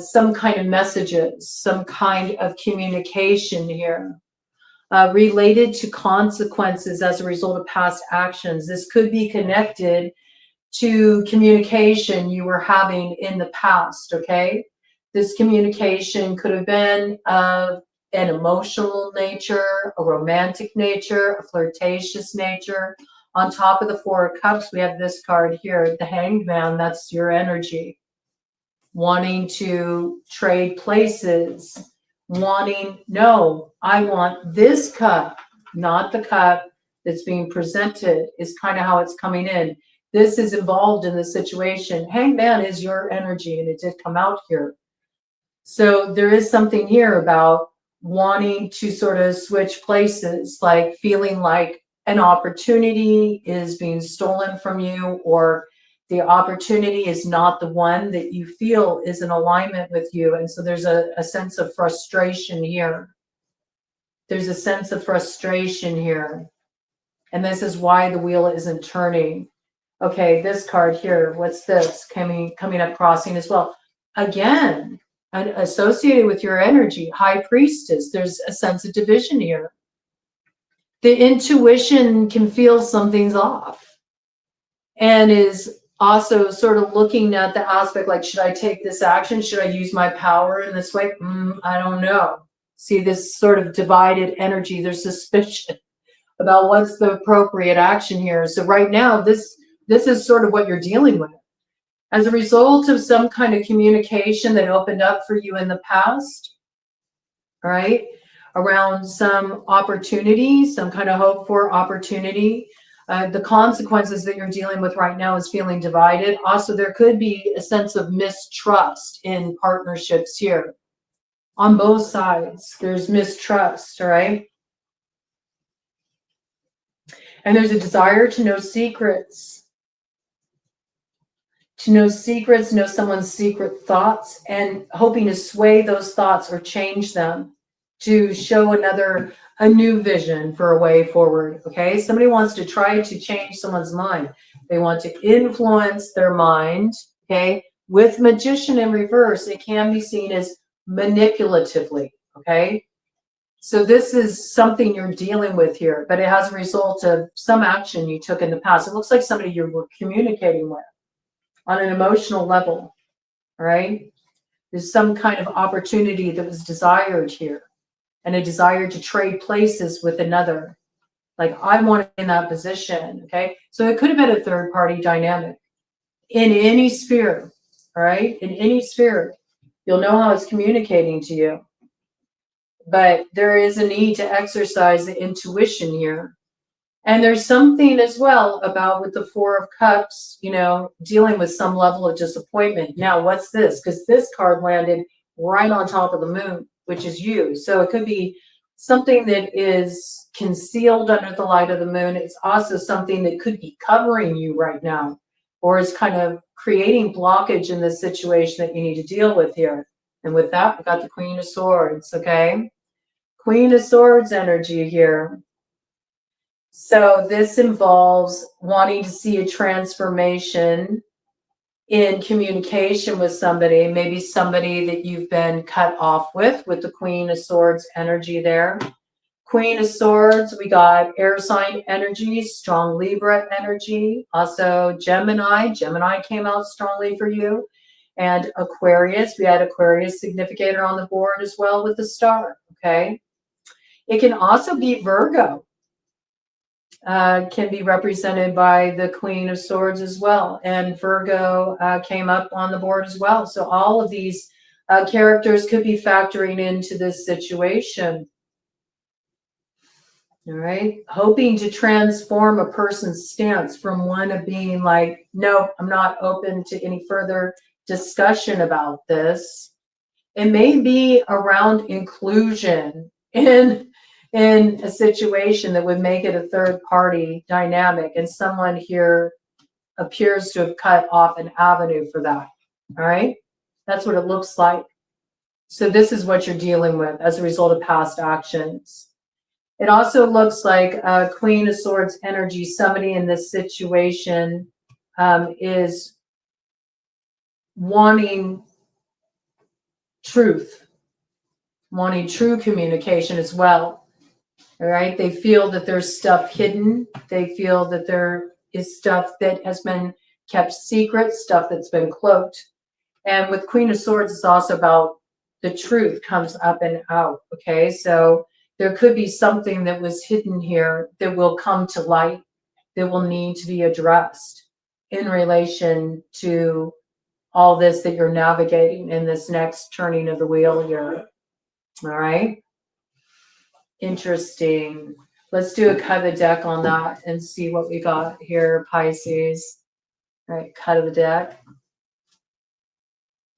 some kind of messages, some kind of communication here related to consequences as a result of past actions. This could be connected to communication you were having in the past, okay? This communication could have been of an emotional nature, a romantic nature, a flirtatious nature. On top of the 4 of Cups, we have this card here, the Hanged Man. That's your energy. Wanting to trade places, no, I want this cup, not the cup that's being presented, is kind of how it's coming in. This is involved in the situation. Hanged Man is your energy, and it did come out here. So there is something here about wanting to sort of switch places, like feeling like an opportunity is being stolen from you, or The opportunity is not the one that you feel is in alignment with you. And so there's a sense of frustration here. There's a sense of frustration here. And this is why the wheel isn't turning. Okay, this card here, what's this? Coming up crossing as well. Again, associated with your energy, High Priestess, there's a sense of division here. The intuition can feel something's off and is also sort of looking at the aspect like, should I take this action? Should I use my power in this way? I don't know. See this sort of divided energy. There's suspicion about what's the appropriate action here. So right now, this is sort of what you're dealing with. As a result of some kind of communication that opened up for you in the past, right? Around some opportunity, some kind of hope for opportunity. The consequences that you're dealing with right now is feeling divided. Also, there could be a sense of mistrust in partnerships here. On both sides, there's mistrust, all right? And there's a desire to know secrets. To know secrets, know someone's secret thoughts, and hoping to sway those thoughts or change them to show a new vision for a way forward, okay? Somebody wants to try to change someone's mind. They want to influence their mind, okay? With Magician in reverse, it can be seen as manipulatively, okay? So this is something you're dealing with here, but it has a result of some action you took in the past. It looks like somebody you were communicating with on an emotional level, all right? There's some kind of opportunity that was desired here, and a desire to trade places with another. Like, I want to be in that position, okay? So it could have been a third party dynamic in any sphere, all right? In any sphere, you'll know how it's communicating to you. But there is a need to exercise the intuition here. And there's something as well about with the Four of Cups, you know, dealing with some level of disappointment. Now, what's this? Because this card landed right on top of the moon, which is you. So it could be something that is concealed under the light of the moon. It's also something that could be covering you right now, or is kind of creating blockage in this situation that you need to deal with here. And with that, we got the Queen of Swords, okay? Queen of Swords energy here. So this involves wanting to see a transformation in communication with somebody, maybe somebody that you've been cut off with the Queen of Swords energy there. Queen of Swords, we got air sign energy, strong Libra energy, also Gemini. Gemini came out strongly for you. And Aquarius, we had Aquarius significator on the board as well with the star, okay? It can also be Virgo. Can be represented by the Queen of Swords as well. And Virgo came up on the board as well. So all of these characters could be factoring into this situation. All right. Hoping to transform a person's stance from one of being like, no, I'm not open to any further discussion about this. It may be around inclusion in a situation that would make it a third party dynamic, and someone here appears to have cut off an avenue for that. All right, that's what it looks like. So this is what you're dealing with as a result of past actions. It also looks like Queen of Swords energy. Somebody in this situation is wanting truth, wanting true communication as well. All right, they feel that there's stuff hidden. They feel that there is stuff that has been kept secret, stuff that's been cloaked. And with Queen of Swords, it's also about the truth comes up and out, okay? So there could be something that was hidden here that will come to light, that will need to be addressed in relation to all this that you're navigating in this next turning of the wheel here, all right? Interesting. Let's do a cut of the deck on that and see what we got here, Pisces. All right, cut of the deck.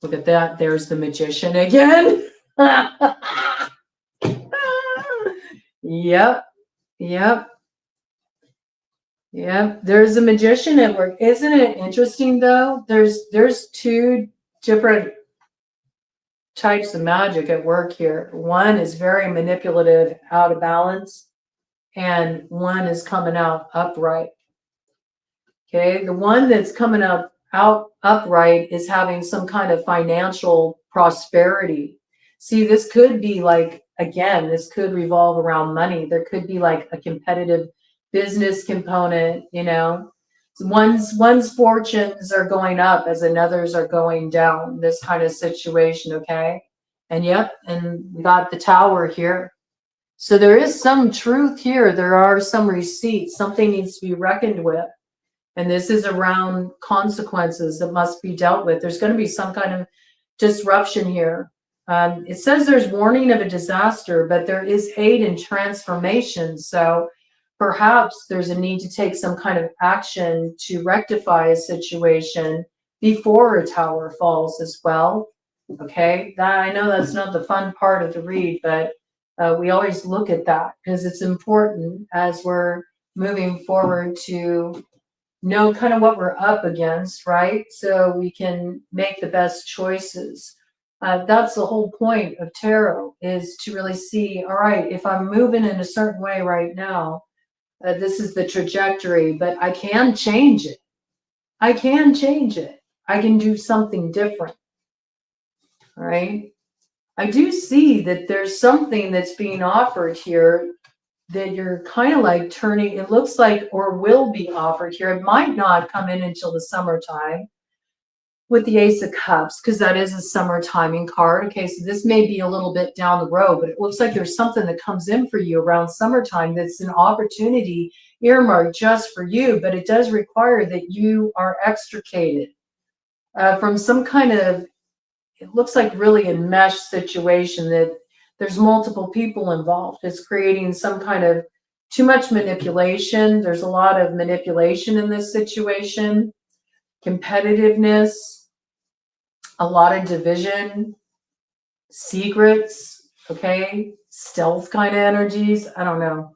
Look at that. There's the Magician again. Yep. Yeah, there's a magician at work. Isn't it interesting though? There's two different types of magic at work here. One is very manipulative, out of balance, and one is coming out upright. Okay, the one that's coming out upright is having some kind of financial prosperity. See, this could be like, again, this could revolve around money. There could be like a competitive business component, you know. One's fortunes are going up as another's are going down, this kind of situation, okay? And yep, and we got the tower here. So there is some truth here. There are some receipts. Something needs to be reckoned with. And this is around consequences that must be dealt with. There's going to be some kind of disruption here. It says there's warning of a disaster, but there is aid and transformation. So perhaps there's a need to take some kind of action to rectify a situation before a tower falls as well. Okay, that, I know that's not the fun part of the read, but we always look at that because it's important as we're moving forward to know kind of what we're up against, right? So we can make the best choices. That's the whole point of tarot, is to really see, all right, if I'm moving in a certain way right now, this is the trajectory, but I can change it. I can change it. I can do something different, right? I do see that there's something that's being offered here that you're kind of like turning, it looks like, or will be offered here. It might not come in until the summertime with the Ace of Cups, because that is a summer timing card. Okay, so this may be a little bit down the road, but it looks like there's something that comes in for you around summertime that's an opportunity earmarked just for you, but it does require that you are extricated from some kind of, it looks like really a mesh situation that there's multiple people involved. It's creating some kind of too much manipulation. There's a lot of manipulation in this situation, competitiveness, a lot of division, secrets, okay, stealth kind of energies. I don't know.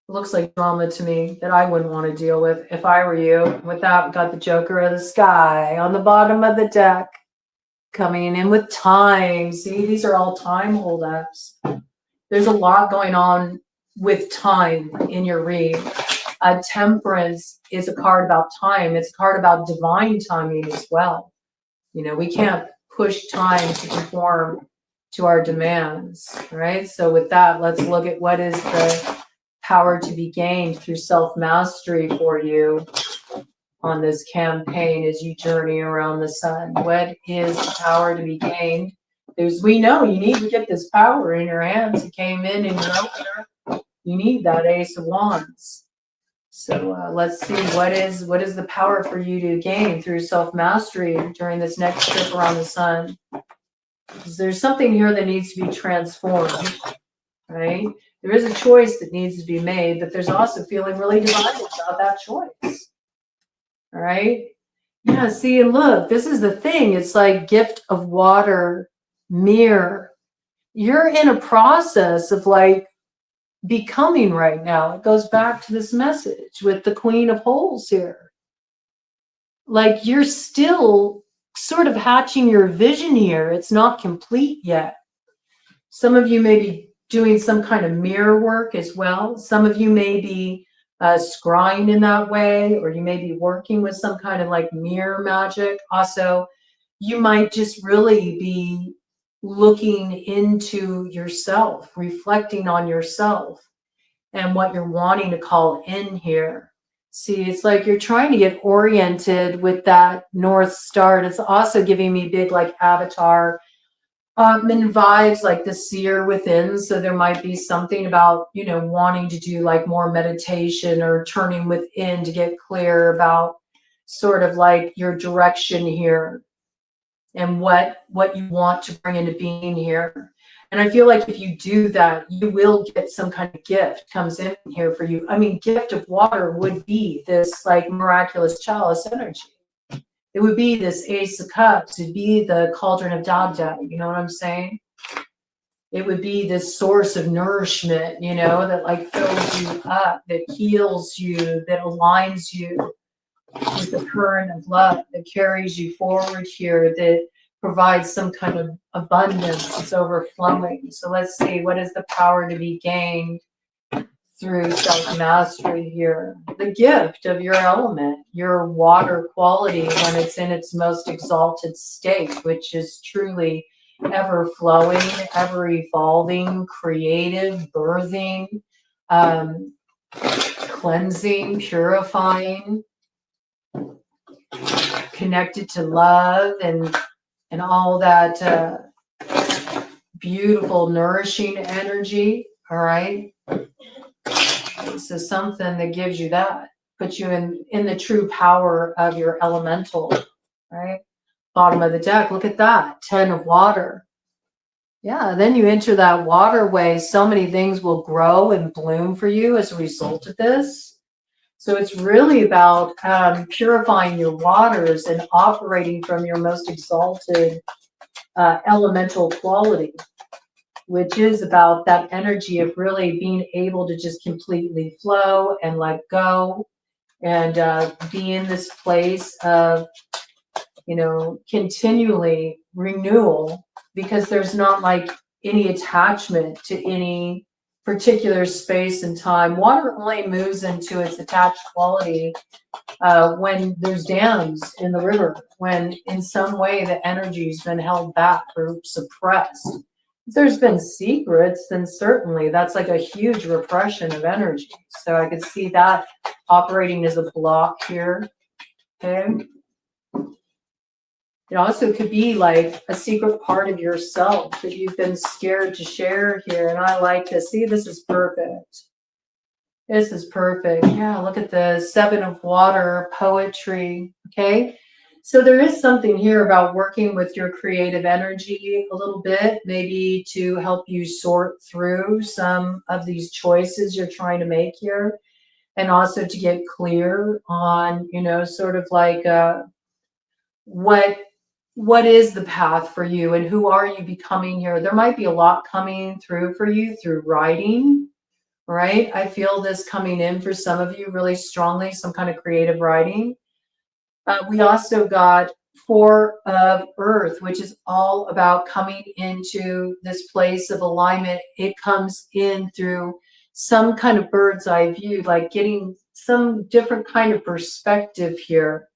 It looks like drama to me that I wouldn't want to deal with if I were you. With that, we got the Joker of the Sky on the bottom of the deck, coming in with time. See, these are all time holdups. There's a lot going on with time in your read. Temperance is a card about time. It's a card about divine timing as well. You know, we can't push time to conform to our demands, right? So with that, let's look at what is the power to be gained through self-mastery for you on this campaign as you journey around the sun. What is the power to be gained? Because we know you need to get this power in your hands. It came in your opener. You need that Ace of Wands. So let's see what is the power for you to gain through self-mastery during this next trip around the sun. Because there's something here that needs to be transformed, right? There is a choice that needs to be made, but there's also feeling really divided about that choice. All right. Yeah, see, and look, this is the thing. It's like gift of water, mirror. You're in a process of like becoming right now. It goes back to this message with the Queen of Holes here. Like you're still sort of hatching your vision here. It's not complete yet. Some of you may be doing some kind of mirror work as well. Some of you may be scrying in that way, or you may be working with some kind of like mirror magic. Also, you might just really be looking into yourself, reflecting on yourself and what you're wanting to call in here. See, it's like you're trying to get oriented with that North Star. It's also giving me big like avatar and vibes, like the seer within. So there might be something about, you know, wanting to do like more meditation or turning within to get clear about sort of like your direction here and what you want to bring into being here. And I feel like if you do that, you will get some kind of gift comes in here for you. I mean, gift of water would be this like miraculous chalice energy. It would be this Ace of Cups. It'd be the Cauldron of Dagda. You know what I'm saying? It would be this source of nourishment, you know, that like fills you up, that heals you, that aligns you with the current of love, that carries you forward here, that provides some kind of abundance. It's overflowing. So let's see, what is the power to be gained through self-mastery here? The gift of your element, your water quality when it's in its most exalted state, which is truly ever flowing, ever evolving, creative, birthing, cleansing, purifying, connected to love and all that beautiful, nourishing energy. All right. So something that gives you that, puts you in the true power of your elemental, right? Bottom of the deck, look at that, 10 of water. Yeah, then you enter that waterway. So many things will grow and bloom for you as a result of this. So it's really about purifying your waters and operating from your most exalted elemental quality, which is about that energy of really being able to just completely flow and let go and be in this place of, you know, continually renewal, because there's not like any attachment to any particular space and time. Water only moves into its attached quality when there's dams in the river, when in some way the energy's been held back or suppressed. If there's been secrets, then certainly that's like a huge repression of energy. So I could see that operating as a block here. Okay. It also could be like a secret part of yourself that you've been scared to share here. And I like this. See, this is perfect. This is perfect. Yeah, look at the 7 of water, poetry. Okay. So there is something here about working with your creative energy a little bit, maybe to help you sort through some of these choices you're trying to make here. And also to get clear on, you know, sort of like what is the path for you and who are you becoming here. There might be a lot coming through for you through writing, right? I feel this coming in for some of you really strongly, some kind of creative writing. We also got 4 of earth, which is all about coming into this place of alignment. It comes in through some kind of bird's eye view, like getting some different kind of perspective here.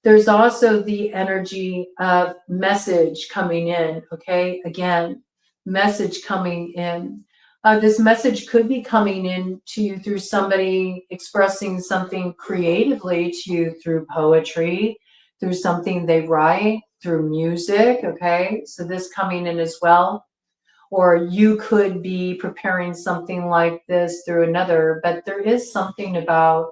There's also the energy of message coming in, okay? Again, message coming in. This message could be coming in to you through somebody expressing something creatively to you through poetry, through something they write, through music, okay? So this coming in as well. Or you could be preparing something like this through another, but there is something about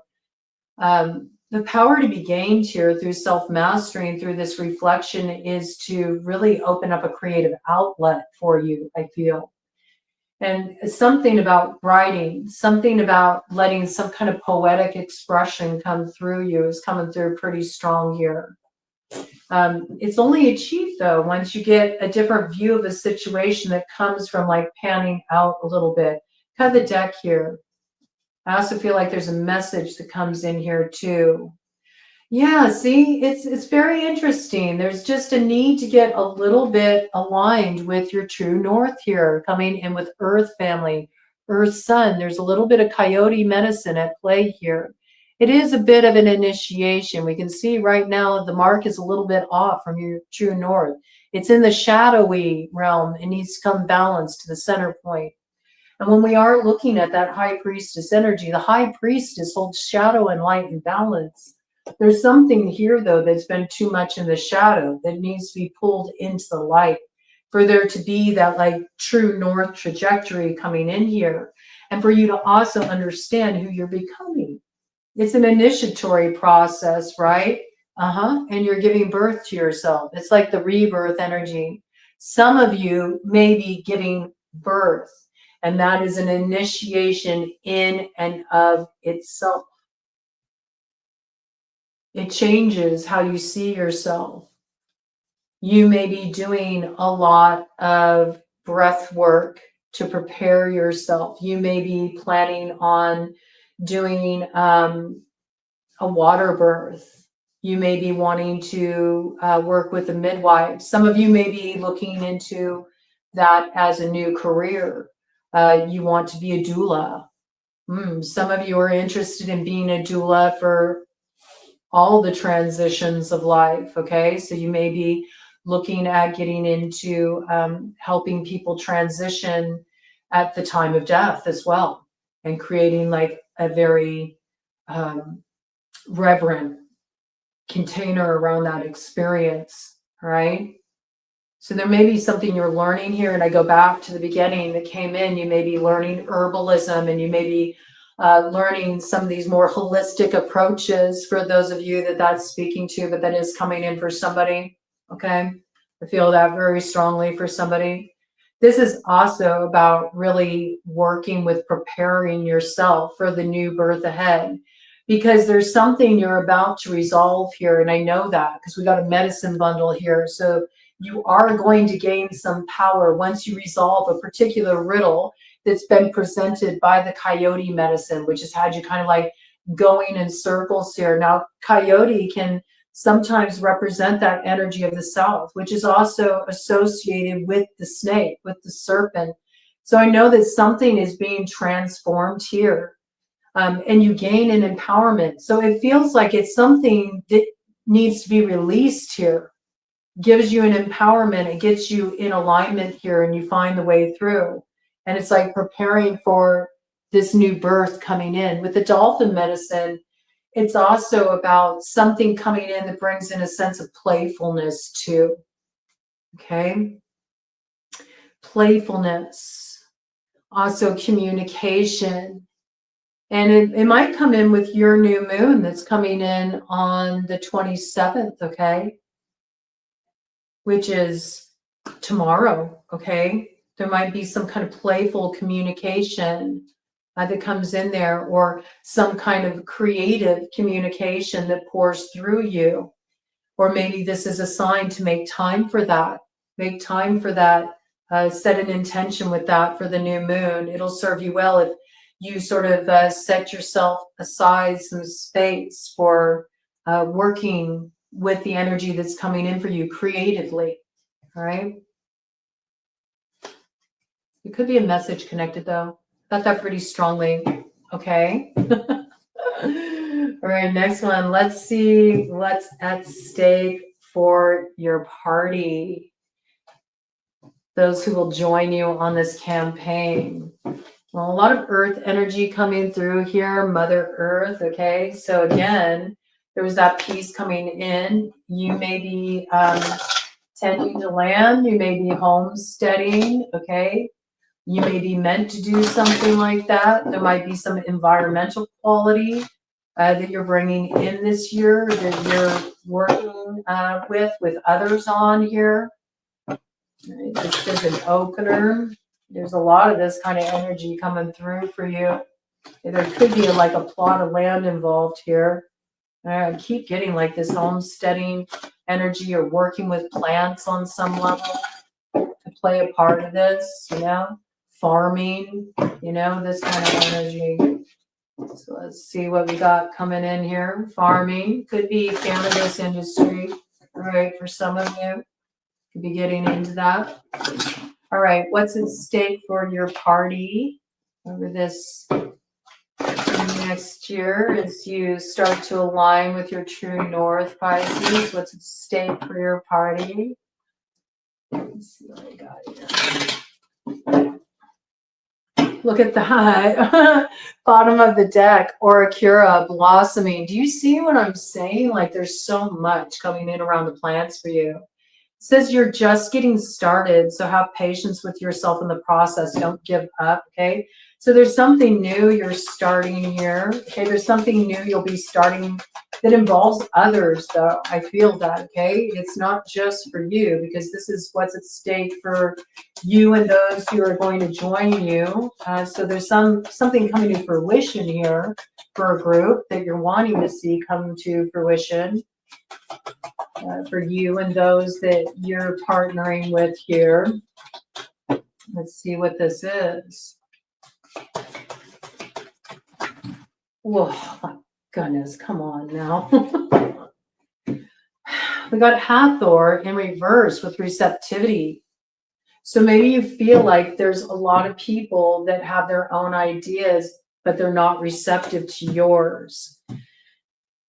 the power to be gained here through self-mastery and through this reflection is to really open up a creative outlet for you, I feel. And something about writing, something about letting some kind of poetic expression come through you is coming through pretty strong here. It's only achieved, though, once you get a different view of a situation that comes from like panning out a little bit. Cut the deck here. I also feel like there's a message that comes in here too. Yeah, see, it's very interesting. There's just a need to get a little bit aligned with your true north here, coming in with Earth family, Earth Sun. There's a little bit of coyote medicine at play here. It is a bit of an initiation. We can see right now the mark is a little bit off from your true north. It's in the shadowy realm. It needs to come balanced to the center point. And when we are looking at that high priestess energy, the high priestess holds shadow and light and balance. There's something here, though, that's been too much in the shadow that needs to be pulled into the light for there to be that like true north trajectory coming in here. And for you to also understand who you're becoming. It's an initiatory process, right? And you're giving birth to yourself. It's like the rebirth energy. Some of you may be giving birth, and that is an initiation in and of itself. It changes how you see yourself. You may be doing a lot of breath work to prepare yourself. You may be planning on doing a water birth. You may be wanting to work with a midwife. Some of you may be looking into that as a new career. You want to be a doula. Some of you are interested in being a doula for all the transitions of life. Okay, so you may be looking at getting into helping people transition at the time of death as well, and creating like a very reverent container around that experience. All right. So there may be something you're learning here, and I go back to the beginning that came in. You may be learning herbalism, and you may be learning some of these more holistic approaches for those of you that that's speaking to, but that is coming in for somebody. Okay, I feel that very strongly for somebody. This is also about really working with preparing yourself for the new birth ahead, because there's something you're about to resolve here, and I know that because we got a medicine bundle here. So you are going to gain some power once you resolve a particular riddle that's been presented by the coyote medicine, which has had you kind of like going in circles here. Now, coyote can sometimes represent that energy of the south, which is also associated with the snake, with the serpent. So I know that something is being transformed here, and you gain an empowerment. So it feels like it's something that needs to be released here. Gives you an empowerment, it gets you in alignment here, and you find the way through. And it's like preparing for this new birth coming in. With the dolphin medicine, it's also about something coming in that brings in a sense of playfulness too. Okay? Playfulness. Also communication. And it might come in with your new moon that's coming in on the 27th, okay? Which is tomorrow, okay? There might be some kind of playful communication that comes in there, or some kind of creative communication that pours through you. Or maybe this is a sign to make time for that. Make time for that. Set an intention with that for the new moon. It'll serve you well if you sort of set yourself aside some space for working with the energy that's coming in for you creatively. All right. It could be a message connected though. Got that pretty strongly. Okay. All right, next one. Let's see what's at stake for your party. Those who will join you on this campaign. Well, a lot of earth energy coming through here, Mother Earth. Okay. So again, there was that piece coming in. You may be tending to land. You may be homesteading. Okay. You may be meant to do something like that. There might be some environmental quality that you're bringing in this year, that you're working with others on here. Right. This is an opener. There's a lot of this kind of energy coming through for you. There could be like a plot of land involved here. I keep getting like this homesteading energy, or working with plants on some level to play a part of this, you know, farming, you know, this kind of energy. So let's see what we got coming in here. Farming, could be cannabis industry, right? For some of you, could be getting into that. All right, what's at stake for your party over this next year as you start to align with your true north, Pisces? What's at stake for your party? Let's see what I got here. Look at that. Bottom of the deck, Oracura blossoming. Do you see what I'm saying? Like there's so much coming in around the plants for you. It says you're just getting started, so have patience with yourself in the process. Don't give up, okay? So there's something new you're starting here, okay? There's something new you'll be starting that involves others, though. I feel that, okay? It's not just for you, because this is what's at stake for you and those who are going to join you. So there's something coming to fruition here for a group that you're wanting to see come to fruition. For you and those that you're partnering with here. Let's see what this is. Whoa, my goodness, come on now. We got Hathor in reverse with receptivity. So maybe you feel like there's a lot of people that have their own ideas, but they're not receptive to yours.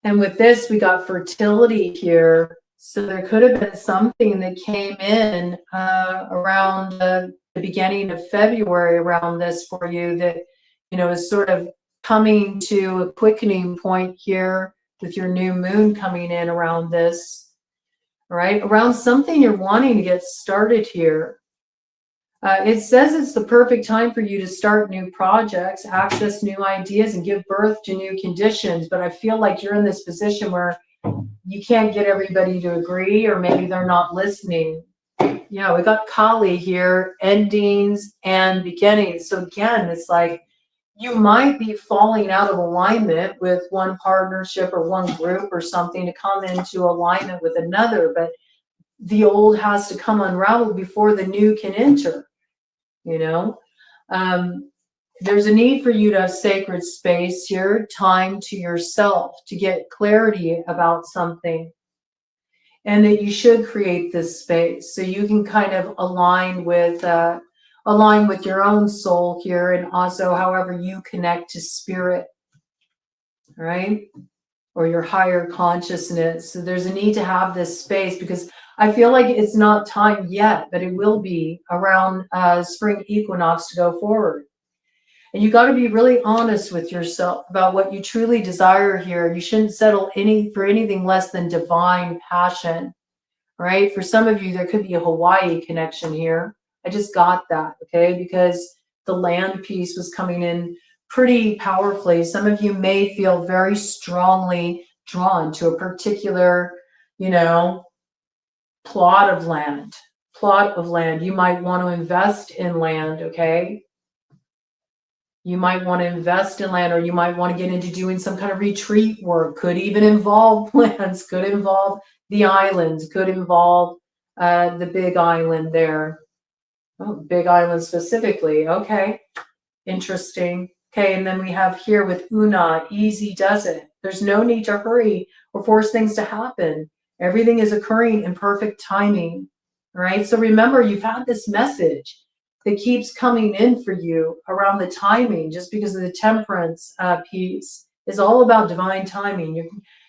And with this, we got fertility here. So there could have been something that came in around the beginning of February around this for you that, is sort of coming to a quickening point here with your new moon coming in around this, right? Around something you're wanting to get started here. It says it's the perfect time for you to start new projects, access new ideas, and give birth to new conditions. But I feel like you're in this position where you can't get everybody to agree, or maybe they're not listening. Yeah, we got Kali here, endings and beginnings. So again, it's like you might be falling out of alignment with one partnership or one group or something to come into alignment with another, but the old has to come unraveled before the new can enter. There's a need for you to have sacred space here, time to yourself to get clarity about something, and that you should create this space so you can kind of align with your own soul here, and also however you connect to spirit, right? Or your higher consciousness. So there's a need to have this space, because I feel like it's not time yet, but it will be around spring equinox to go forward. And you got to be really honest with yourself about what you truly desire here. You shouldn't settle for anything less than divine passion, right? For some of you, there could be a Hawaii connection here. I just got that, okay? Because the land piece was coming in pretty powerfully. Some of you may feel very strongly drawn to a particular, plot of land. You might want to invest in land, okay? You might want to invest in land, or you might want to get into doing some kind of retreat work. Could even involve plants, could involve the islands, could involve the Big Island there. Oh, Big Island specifically. Okay, interesting. Okay, and then we have here with Una, easy does it. There's no need to hurry or force things to happen. Everything is occurring in perfect timing. All right, so remember, you've had this message that keeps coming in for you around the timing, just because of the temperance piece is all about divine timing.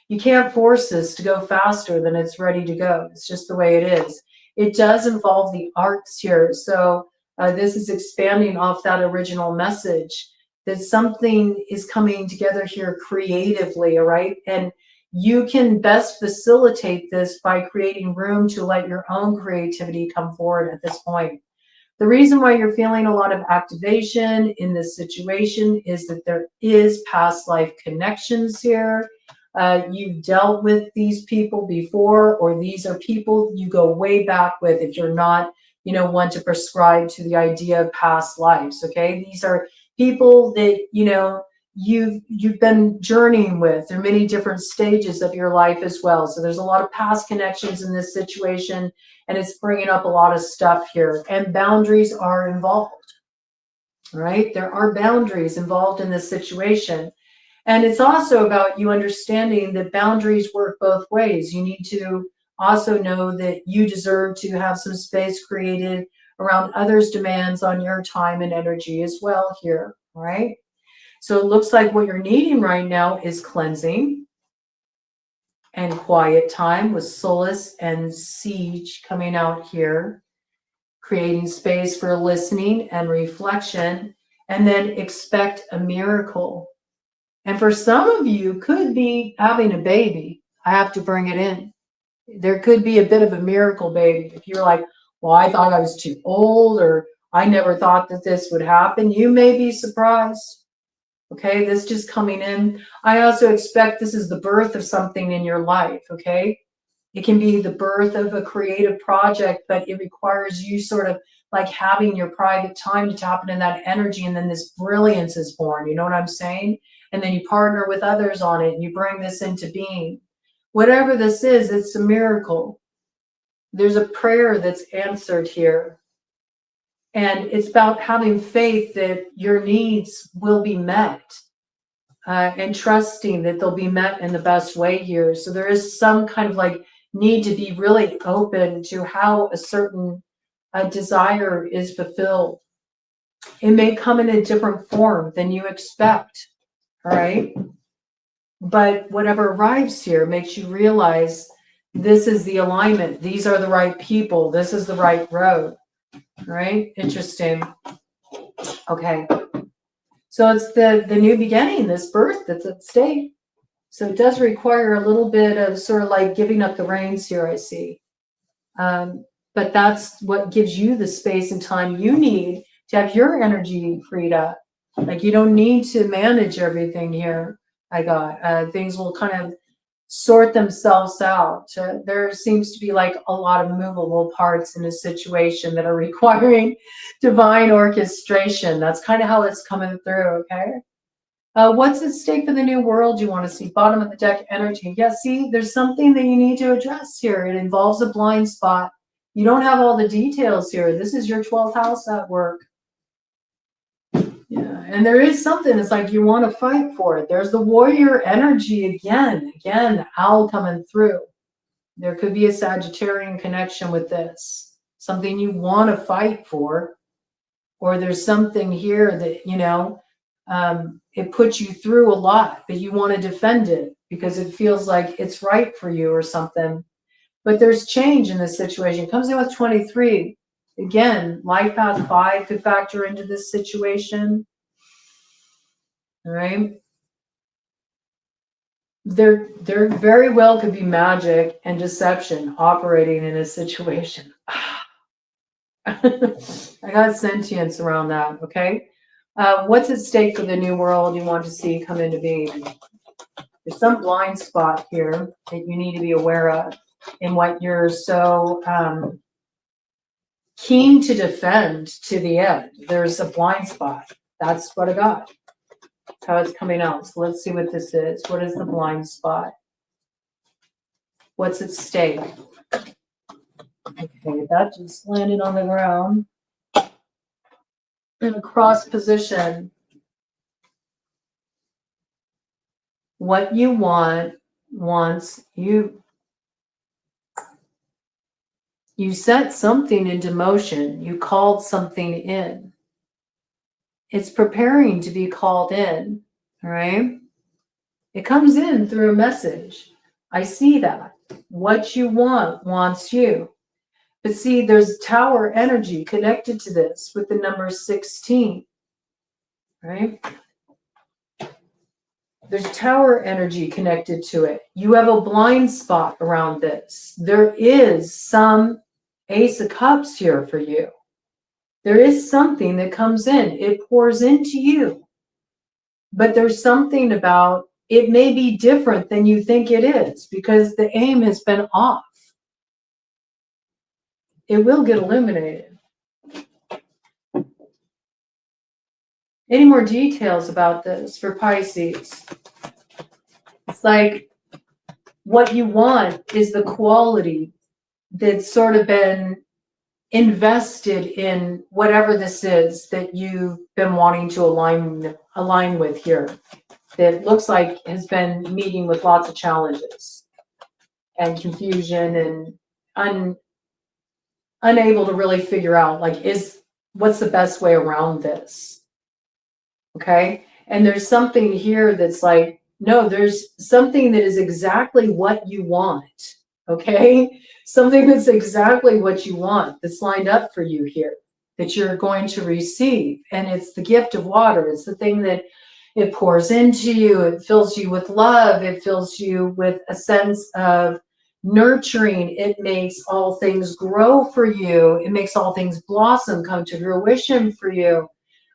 You can't force this to go faster than it's ready to go. It's just the way it is. It does involve the arts here. So this is expanding off that original message, that something is coming together here creatively, all right? And you can best facilitate this by creating room to let your own creativity come forward at this point. The reason why you're feeling a lot of activation in this situation is that there is past life connections here. You've dealt with these people before, or these are people you go way back with if you're not, one to prescribe to the idea of past lives, okay? These are people that, you've been journeying with. There are many different stages of your life as well. So there's a lot of past connections in this situation, and it's bringing up a lot of stuff here. And boundaries are involved, right? There are boundaries involved in this situation. And it's also about you understanding that boundaries work both ways. You need to also know that you deserve to have some space created around others' demands on your time and energy as well here, right? So it looks like what you're needing right now is cleansing and quiet time, with solace and siege coming out here, creating space for listening and reflection, and then expect a miracle. And for some of you, could be having a baby. I have to bring it in. There could be a bit of a miracle baby. If you're like, well, I thought I was too old, or I never thought that this would happen, you may be surprised. Okay, this just coming in. I also expect this is the birth of something in your life, okay? It can be the birth of a creative project, but it requires you sort of like having your private time to tap into that energy, and then this brilliance is born, you know what I'm saying? And then you partner with others on it, and you bring this into being. Whatever this is, it's a miracle. There's a prayer that's answered here. And it's about having faith that your needs will be met, and trusting that they'll be met in the best way here. So there is some kind of like need to be really open to how a certain desire is fulfilled. It may come in a different form than you expect, all right? But whatever arrives here makes you realize this is the alignment. These are the right people. This is the right road, right? Interesting. Okay. So it's the new beginning, this birth that's at stake. So it does require a little bit of sort of like giving up the reins here, I see. But that's what gives you the space and time you need to have your energy freed up. Like you don't need to manage everything here. Things will kind of sort themselves out. There seems to be like a lot of movable parts in a situation that are requiring divine orchestration. That's kind of how it's coming through, okay? What's at stake for the new world you want to see? Bottom of the deck energy. Yeah, see, there's something that you need to address here. It involves a blind spot. You don't have all the details here. This is your 12th house at work. Yeah, and there is something, it's like you want to fight for it. There's the warrior energy again, the owl coming through. There could be a Sagittarian connection with this, something you want to fight for, or there's something here that, you know, it puts you through a lot, but you want to defend it because it feels like it's right for you or something. But there's change in this situation. It comes in with 23. Again, life path 5 could factor into this situation. All right. There very well could be magic and deception operating in a situation. I got sentience around that, okay? What's at stake for the new world you want to see come into being? There's some blind spot here that you need to be aware of in what you're so keen to defend to the end. There's a blind spot. That's what I got. That's how it's coming out. So let's see what this is. What is the blind spot? What's at stake? Okay, that just landed on the ground in a cross position. What you want wants you. You set something into motion. You called something in. It's preparing to be called in, all right? It comes in through a message. I see that. What you want wants you. But see, there's tower energy connected to this with the number 16, right? There's tower energy connected to it. You have a blind spot around this. There is some Ace of Cups here for you. There is something that comes in. It pours into you. But there's something about it may be different than you think it is because the aim has been off. It will get illuminated. Any more details about this for Pisces? It's like what you want is the quality that's sort of been invested in whatever this is that you've been wanting to align with here. That looks like has been meeting with lots of challenges and confusion and unable to really figure out like what's the best way around this. Okay. And there's something here that's like, no, there's something that is exactly what you want. Okay. Something that's exactly what you want that's lined up for you here that you're going to receive. And it's the gift of water. It's the thing that it pours into you. It fills you with love. It fills you with a sense of nurturing. It makes all things grow for you. It makes all things blossom, come to fruition for you.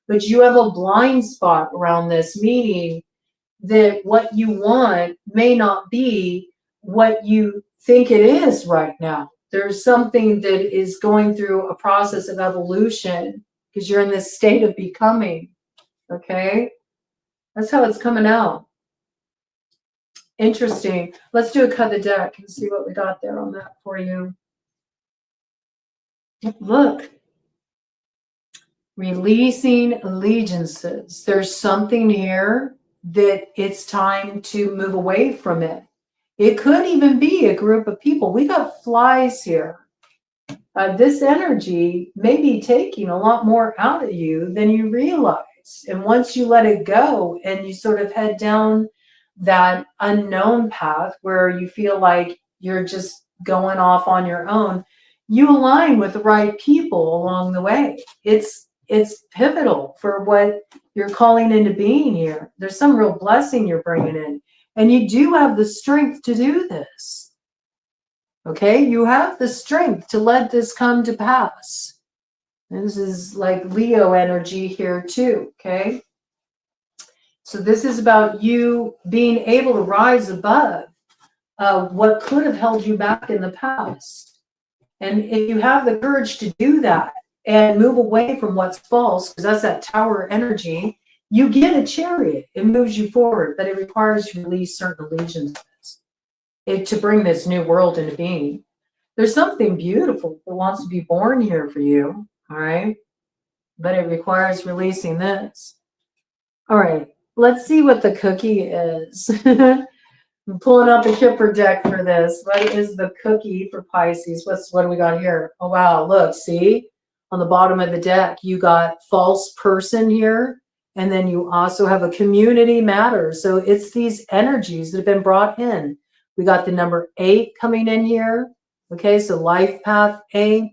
But you have a blind spot around this, meaning that what you want may not be what you think it is right now. There's something that is going through a process of evolution because you're in this state of becoming. Okay? That's how it's coming out. Interesting. Let's do a cut the deck and see what we got there on that for you. Look. Releasing allegiances. There's something here that it's time to move away from it. It could even be a group of people. We got flies here. This energy may be taking a lot more out of you than you realize. And once you let it go and you sort of head down that unknown path where you feel like you're just going off on your own, you align with the right people along the way. It's pivotal for what you're calling into being here. There's some real blessing you're bringing in. And you do have the strength to do this. Okay, you have the strength to let this come to pass. And this is like Leo energy here too, okay? So this is about you being able to rise above what could have held you back in the past. And if you have the courage to do that and move away from what's false, because that's that tower energy, you get a chariot. It moves you forward, but it requires you to release certain allegiances to bring this new world into being. There's something beautiful that wants to be born here for you, all right? But it requires releasing this. All right, let's see what the cookie is. I'm pulling up the Kipper deck for this. What is the cookie for Pisces? What do we got here? Oh, wow, look, see? On the bottom of the deck, you got false person here, and then you also have a community matter. So it's these energies that have been brought in. We got the number 8 coming in here. Okay, so life path A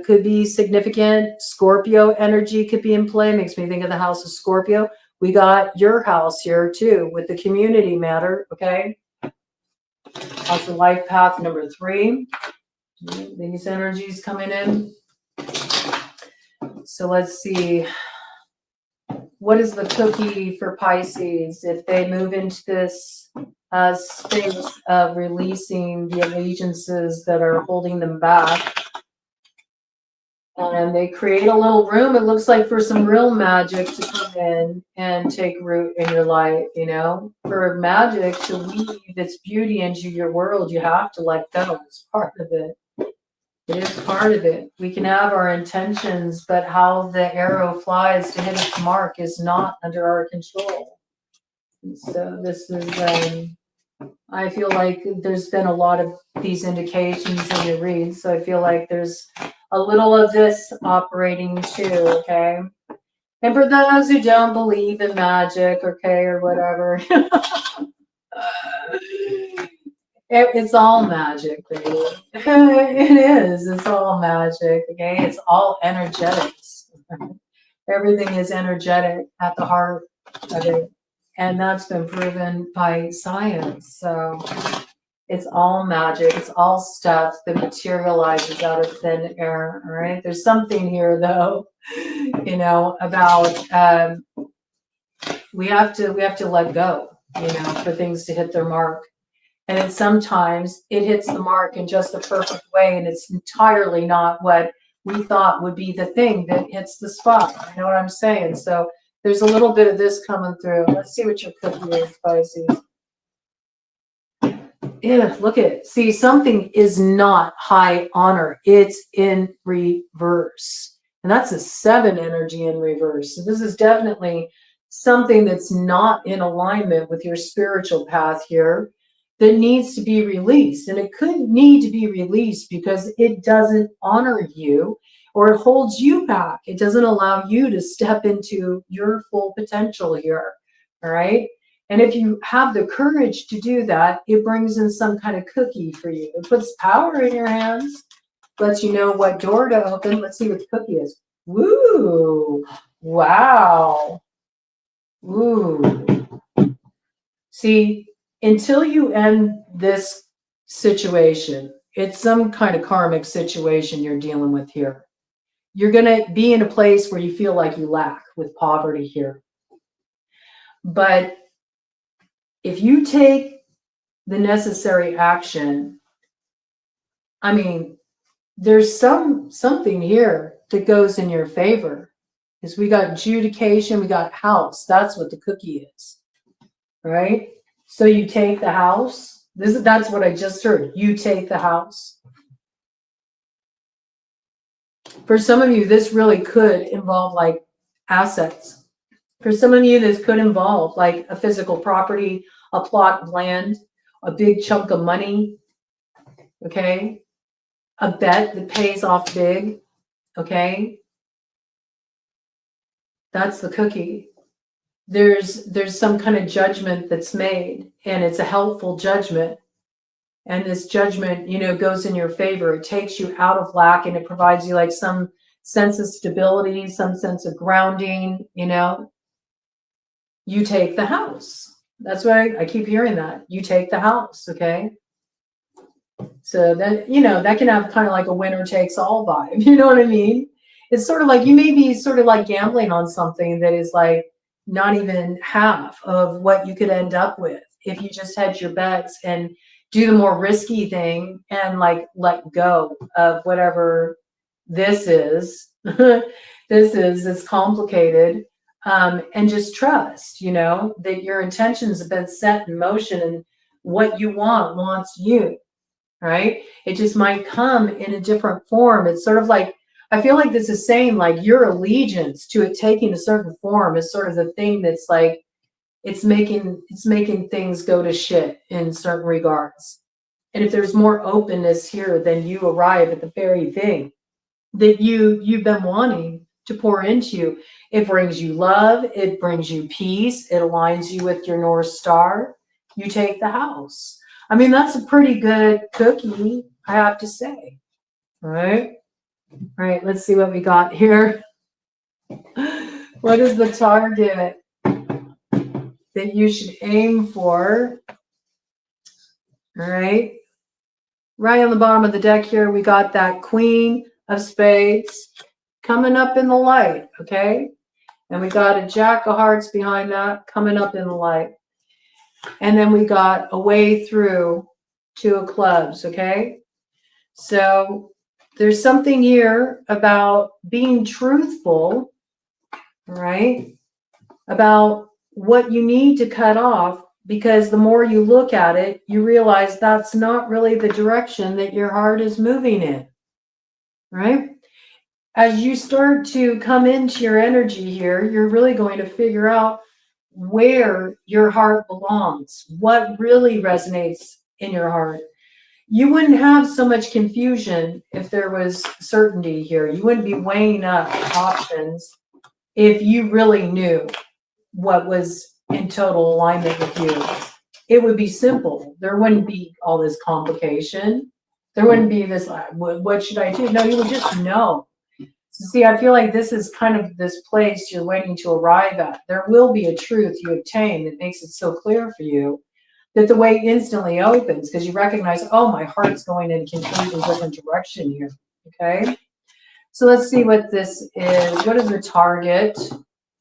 could be significant. Scorpio energy could be in play. Makes me think of the house of Scorpio. We got your house here too with the community matter, okay? Also life path number 3. These energies coming in. So let's see. What is the cookie for Pisces if they move into this space of releasing the allegiances that are holding them back? And they create a little room, it looks like, for some real magic to come in and take root in your life, you know? For magic to weave its beauty into your world, you have to let go. It's part of it. It is part of it. We can have our intentions, but how the arrow flies to hit its mark is not under our control. And so this is, I feel like there's been a lot of these indications in your reads, so I feel like there's a little of this operating too, okay? And for those who don't believe in magic, okay, or whatever, it's all magic, baby. It is. It's all magic, okay? It's all energetics. Everything is energetic at the heart of it. And that's been proven by science. So it's all magic. It's all stuff that materializes out of thin air, all right? There's something here, though, you know, about we have to let go, you know, for things to hit their mark. And sometimes it hits the mark in just the perfect way, and it's entirely not what we thought would be the thing that hits the spot. You know what I'm saying? So there's a little bit of this coming through. Let's see what your cookie is, Pisces. Yeah, look at it. See, something is not high honor. It's in reverse. And that's a 7 energy in reverse. So this is definitely something that's not in alignment with your spiritual path here that needs to be released. And it could need to be released because it doesn't honor you or it holds you back. It doesn't allow you to step into your full potential here. All right. And if you have the courage to do that, it brings in some kind of cookie for you. It puts power in your hands, lets you know what door to open. Let's see what the cookie is. Woo! Wow. Woo. See, until you end this situation, it's some kind of karmic situation you're dealing with here. You're going to be in a place where you feel like you lack with poverty here. But if you take the necessary action, I mean, there's something here that goes in your favor. Because we got adjudication, we got house. That's what the cookie is, right? So you take the house. That's what I just heard. You take the house. For some of you, this really could involve like assets. For some of you, this could involve like a physical property, a plot of land, a big chunk of money, okay? A bet that pays off big, okay? That's the cookie. There's some kind of judgment that's made, and it's a helpful judgment. And this judgment, you know, goes in your favor. It takes you out of lack, and it provides you like some sense of stability, some sense of grounding, you know. You take the house. That's what I keep hearing that. You take the house, okay? So that, you know, that can have kind of like a winner takes all vibe. You know what I mean? It's sort of like you may be sort of like gambling on something that is like not even half of what you could end up with if you just hedge your bets and do the more risky thing and like let go of whatever this is. It's complicated. And just trust, you know, that your intentions have been set in motion and what you want wants you, right? It just might come in a different form. It's sort of like, I feel like this is saying like your allegiance to it taking a certain form is sort of the thing that's like, it's making things go to shit in certain regards. And if there's more openness here, then you arrive at the very thing that you've been wanting to pour into. It brings you love, it brings you peace, it aligns you with your North Star. You take the house. I mean, that's a pretty good cookie, I have to say. All right. All right, let's see what we got here. What is the target that you should aim for? All right. Right on the bottom of the deck here, we got that Queen of Spades coming up in the light, okay? And we got a Jack of Hearts behind that coming up in the light. And then we got a way through Two of Clubs, okay? So there's something here about being truthful, right? About what you need to cut off, because the more you look at it, you realize that's not really the direction that your heart is moving in, right? As you start to come into your energy here, you're really going to figure out where your heart belongs, what really resonates in your heart. You wouldn't have so much confusion if there was certainty here. You wouldn't be weighing up options if you really knew what was in total alignment with you. It would be simple. There wouldn't be all this complication. There wouldn't be this, what should I do? No, you would just know. See, I feel like this is kind of this place you're waiting to arrive at. There will be a truth you obtain that makes it so clear for you that the way instantly opens because you recognize, oh, my heart's going in a completely different direction here. Okay. So let's see what this is. What is the target?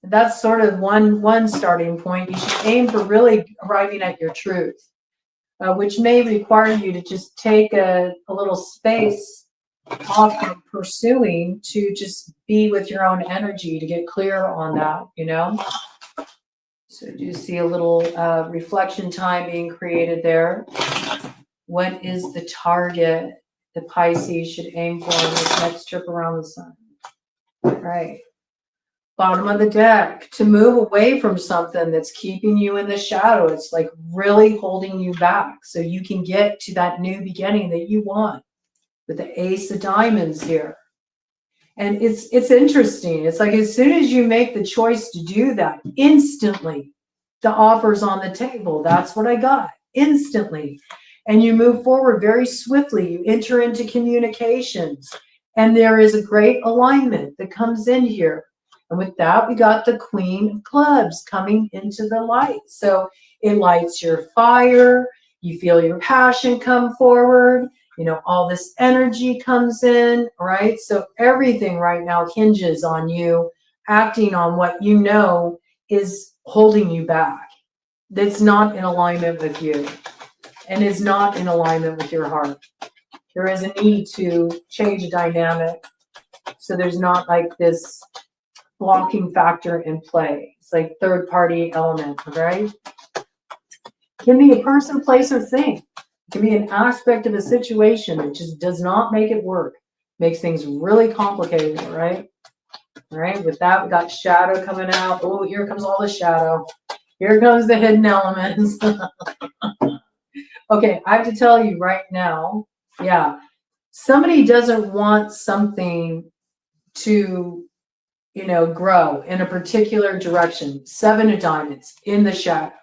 That's sort of one starting point. You should aim for really arriving at your truth, which may require you to just take a little space off from pursuing to just be with your own energy to get clear on that, you know? So do you see a little reflection time being created there? What is the target the Pisces should aim for on this next trip around the sun? All right. Bottom of the deck, to move away from something that's keeping you in the shadow. It's like really holding you back so you can get to that new beginning that you want. With the Ace of Diamonds here. And it's interesting. It's like as soon as you make the choice to do that, instantly the offer's on the table. That's what I got. Instantly. And you move forward very swiftly. You enter into communications. And there is a great alignment that comes in here. And with that, we got the Queen of Clubs coming into the light. So it lights your fire. You feel your passion come forward. You know, all this energy comes in, right? So everything right now hinges on you acting on what you know is holding you back. That's not in alignment with you and is not in alignment with your heart. There is a need to change a dynamic so there's not like this blocking factor in play. It's like third party element, right? Can be a person, place, or thing. It can be an aspect of a situation that just does not make it work. Makes things really complicated, right? All right, with that, we got shadow coming out. Oh, here comes all the shadow. Here comes the hidden elements. Okay, I have to tell you right now, yeah, somebody doesn't want something to, grow in a particular direction. 7 of diamonds in the shadow.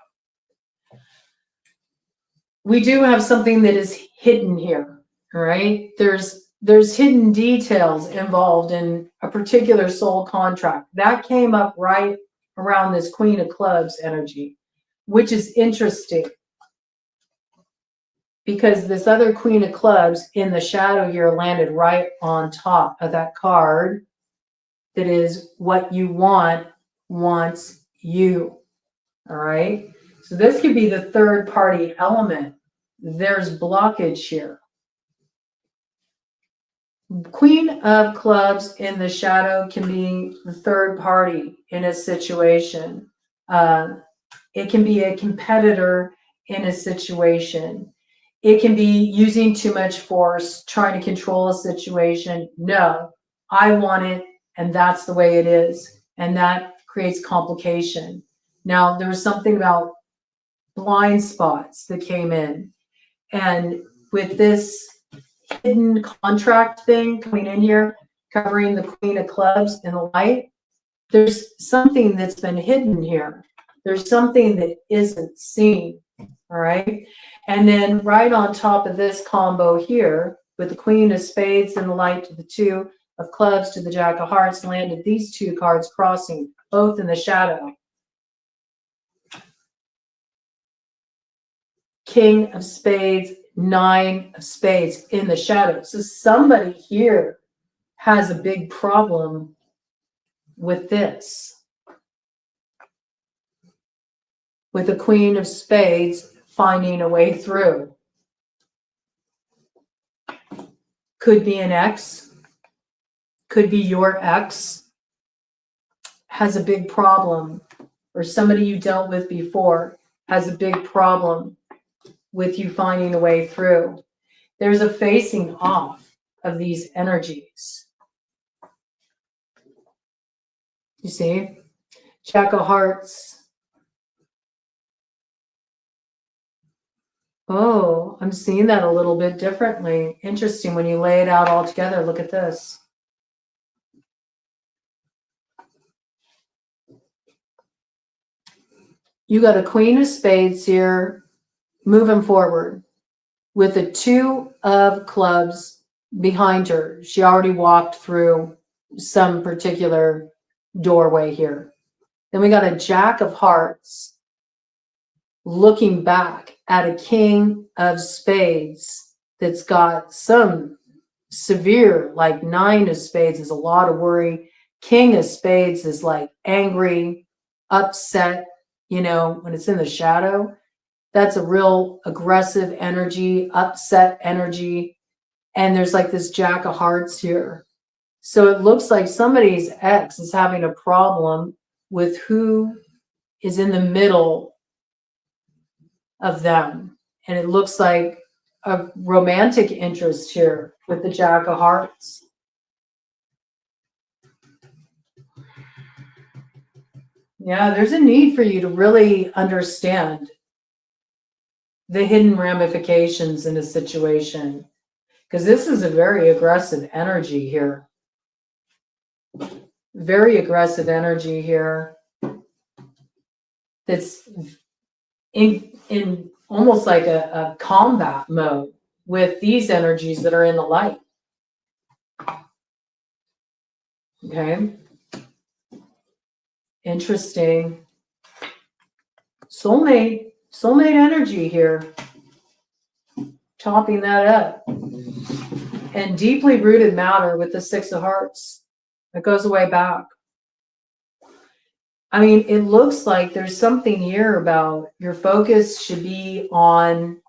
We do have something that is hidden here, all right? There's hidden details involved in a particular soul contract. That came up right around this Queen of Clubs energy, which is interesting because this other Queen of Clubs in the shadow here landed right on top of that card that is what you want wants you, all right? So this could be the third party element. There's blockage here. Queen of Clubs in the shadow can be the third party in a situation. It can be a competitor in a situation. It can be using too much force, trying to control a situation. No, I want it, and that's the way it is. And that creates complication. Now, there was something about blind spots that came in. And with this hidden contract thing coming in here, covering the Queen of Clubs in the light, there's something that's been hidden here. There's something that isn't seen, all right? And then right on top of this combo here, with the Queen of Spades in the light to the 2 of Clubs to the Jack of Hearts, landed these 2 cards crossing, both in the shadow. King of Spades, 9 of Spades in the shadow. So somebody here has a big problem with this. With the Queen of Spades finding a way through. Could be an ex, could be your ex, has a big problem, or somebody you dealt with before has a big problem with you finding a way through. There's a facing off of these energies. You see? Jack of Hearts. Oh, I'm seeing that a little bit differently. Interesting. When you lay it out all together, look at this. You got a Queen of Spades here moving forward with the 2 of Clubs behind her. She already walked through some particular doorway here. Then we got a Jack of Hearts looking back at a King of Spades that's got some severe, like 9 of Spades is a lot of worry. King of Spades is like angry, upset, when it's in the shadow. That's a real aggressive energy, upset energy. And there's like this Jack of Hearts here. So it looks like somebody's ex is having a problem with who is in the middle of them. And it looks like a romantic interest here with the Jack of Hearts. Yeah, there's a need for you to really understand the hidden ramifications in a situation, because this is a very aggressive energy here. Very aggressive energy here that's in almost like a combat mode with these energies that are in the light. Okay. Interesting. Soulmate energy here. Topping that up. And deeply rooted matter with the 6 of Hearts. That goes way back. I mean, it looks like there's something here about your focus should be on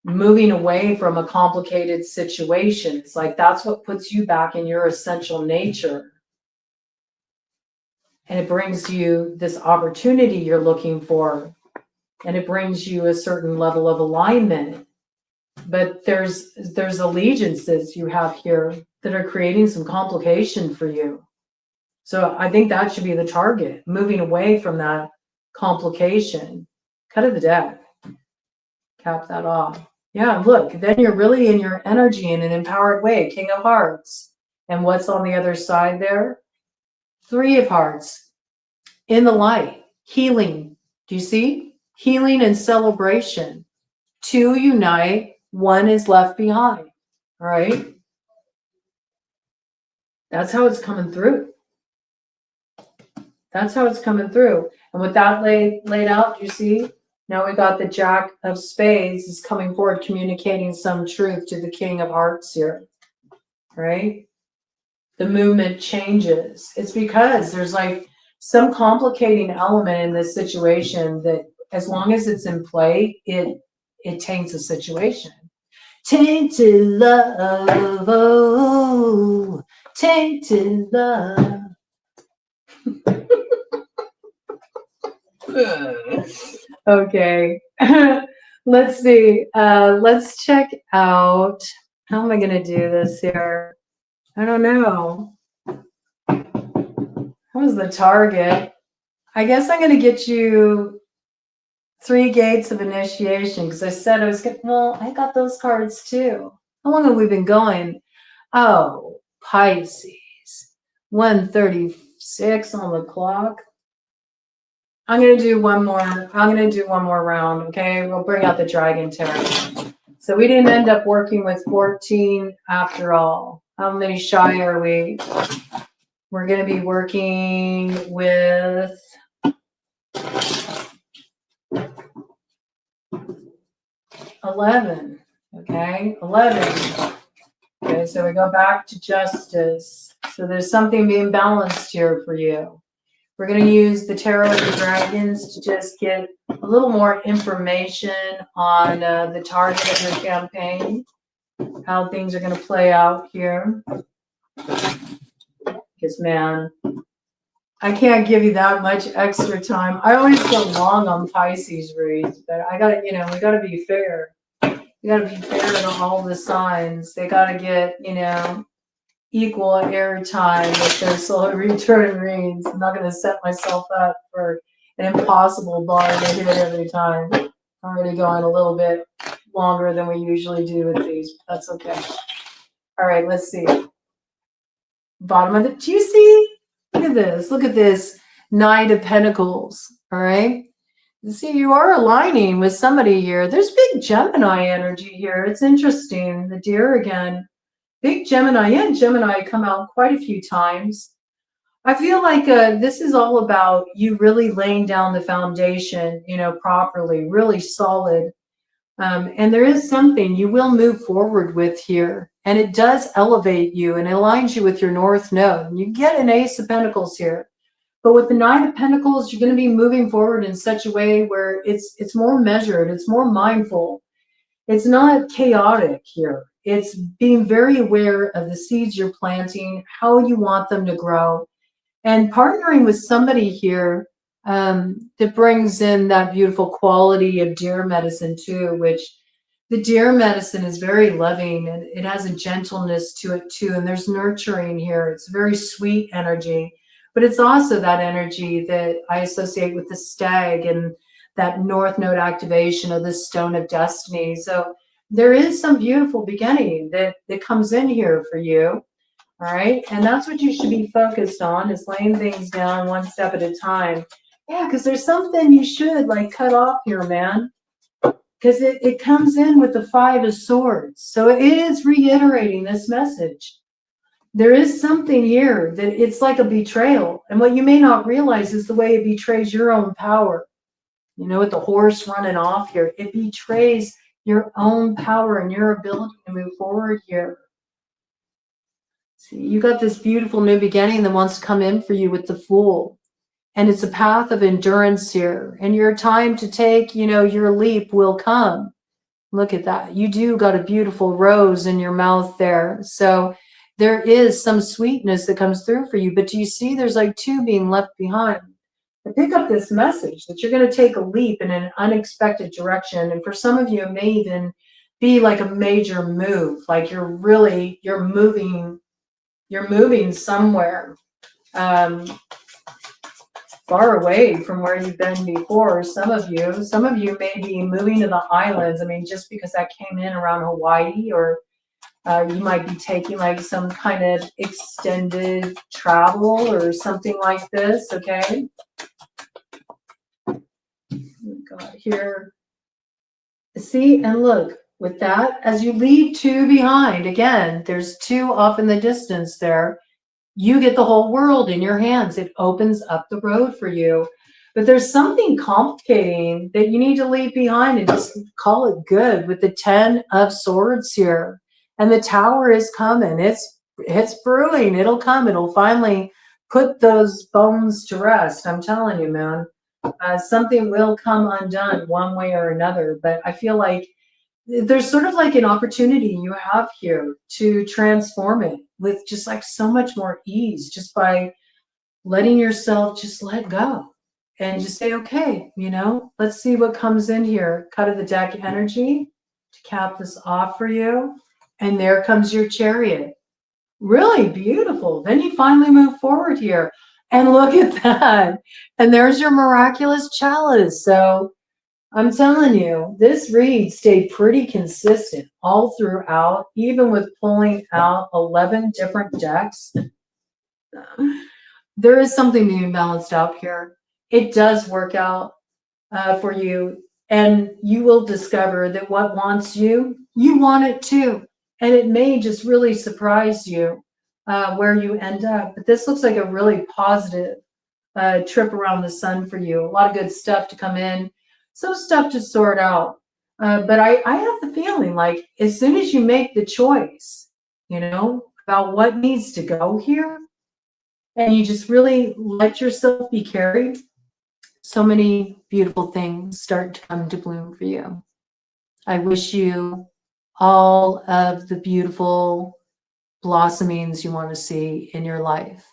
moving away from a complicated situation. It's like that's what puts you back in your essential nature. And it brings you this opportunity you're looking for. And it brings you a certain level of alignment. But there's allegiances you have here that are creating some complication for you. So I think that should be the target, moving away from that complication. Cut of the deck. Cap that off. Yeah, look, then you're really in your energy in an empowered way. King of Hearts. And what's on the other side there? Three of Hearts. In the light. Healing. Do you see? Healing and celebration. Two unite. One is left behind. All right? That's how it's coming through. That's how it's coming through. And with that laid out, you see? Now we got the Jack of Spades is coming forward, communicating some truth to the King of Hearts here, right? The movement changes. It's because there's like some complicating element in this situation that as long as it's in play, it taints the situation. Tainted love, oh, tainted love. Okay. Let's see. Let's check out. How am I going to do this here? I don't know. What was the target? I guess I'm going to get you 3 gates of initiation because I said I was going to. Well, I got those cards too. How long have we been going? Oh, Pisces. 1:36 on the clock. I'm going to do one more. I'm going to do one more round, okay? We'll bring out the Dragon Tarot. So we didn't end up working with 14 after all. How many shy are we? We're going to be working with 11, okay? 11. Okay, so we go back to Justice. So there's something being balanced here for you. We're going to use the Tarot of the Dragons to just get a little more information on the target of your campaign, how things are going to play out here. Because, man, I can't give you that much extra time. I always go long on Pisces reads, but I got to, we got to be fair. We got to be fair to all the signs. They got to get, equal airtime with their solar return reads. I'm not going to set myself up for an impossible bar to hit every time. I'm already going a little bit longer than we usually do with these. That's okay. All right, let's see. Bottom of the, do you see? Look at this. Look at this Knight of Pentacles. All right. You see, you are aligning with somebody here. There's big Gemini energy here. It's interesting. The Deer again. Big Gemini and Gemini come out quite a few times. I feel like this is all about you really laying down the foundation, properly, really solid. And there is something you will move forward with here. And it does elevate you and aligns you with your North Node. You get an Ace of Pentacles here. But with the Nine of Pentacles, you're going to be moving forward in such a way where it's more measured, it's more mindful. It's not chaotic here. It's being very aware of the seeds you're planting, how you want them to grow, and partnering with somebody here that brings in that beautiful quality of deer medicine too, which the deer medicine is very loving and it has a gentleness to it too. And there's nurturing here. It's very sweet energy, but it's also that energy that I associate with the stag and that North Node activation of the Stone of Destiny. So there is some beautiful beginning that comes in here for you. All right. And that's what you should be focused on, is laying things down one step at a time. Yeah, because there's something you should like cut off here, man. Because it comes in with the Five of Swords. So it is reiterating this message. There is something here that it's like a betrayal. And what you may not realize is the way it betrays your own power. With the horse running off here, it betrays your own power and your ability to move forward here. See, you got this beautiful new beginning that wants to come in for you with the Fool. And it's a path of endurance here. And your time to take, your leap will come. Look at that. You do got a beautiful rose in your mouth there. So there is some sweetness that comes through for you. But do you see there's like 2 being left behind? I pick up this message that you're going to take a leap in an unexpected direction. And for some of you, it may even be like a major move, like you're moving somewhere far away from where you've been before. Some of you may be moving to the islands. I mean, just because that came in around Hawaii, or you might be taking like some kind of extended travel or something like this, okay? God, here. See, and look, with that, as you leave two behind, again, there's two off in the distance there. You get the whole world in your hands. It opens up the road for you. But there's something complicating that you need to leave behind and just call it good with the 10 of Swords here. And the Tower is coming. It's brewing. It'll come. It'll finally put those bones to rest. I'm telling you, man. Something will come undone one way or another. But I feel like there's sort of like an opportunity you have here to transform it with just like so much more ease, just by letting yourself just let go and just say, okay, let's see what comes in here. Cut of the deck energy to cap this off for you. And there comes your Chariot. Really beautiful. Then you finally move forward here. And look at that. And there's your miraculous chalice. So I'm telling you, this read stayed pretty consistent all throughout, even with pulling out 11 different decks. There is something being balanced out here. It does work out for you, and you will discover that what wants you, you want it too. And it may just really surprise you where you end up. But this looks like a really positive trip around the sun for you. A lot of good stuff to come in. Some stuff to sort out. But I have the feeling like as soon as you make the choice, about what needs to go here, and you just really let yourself be carried, so many beautiful things start to come to bloom for you. I wish you all of the beautiful blossomings you want to see in your life.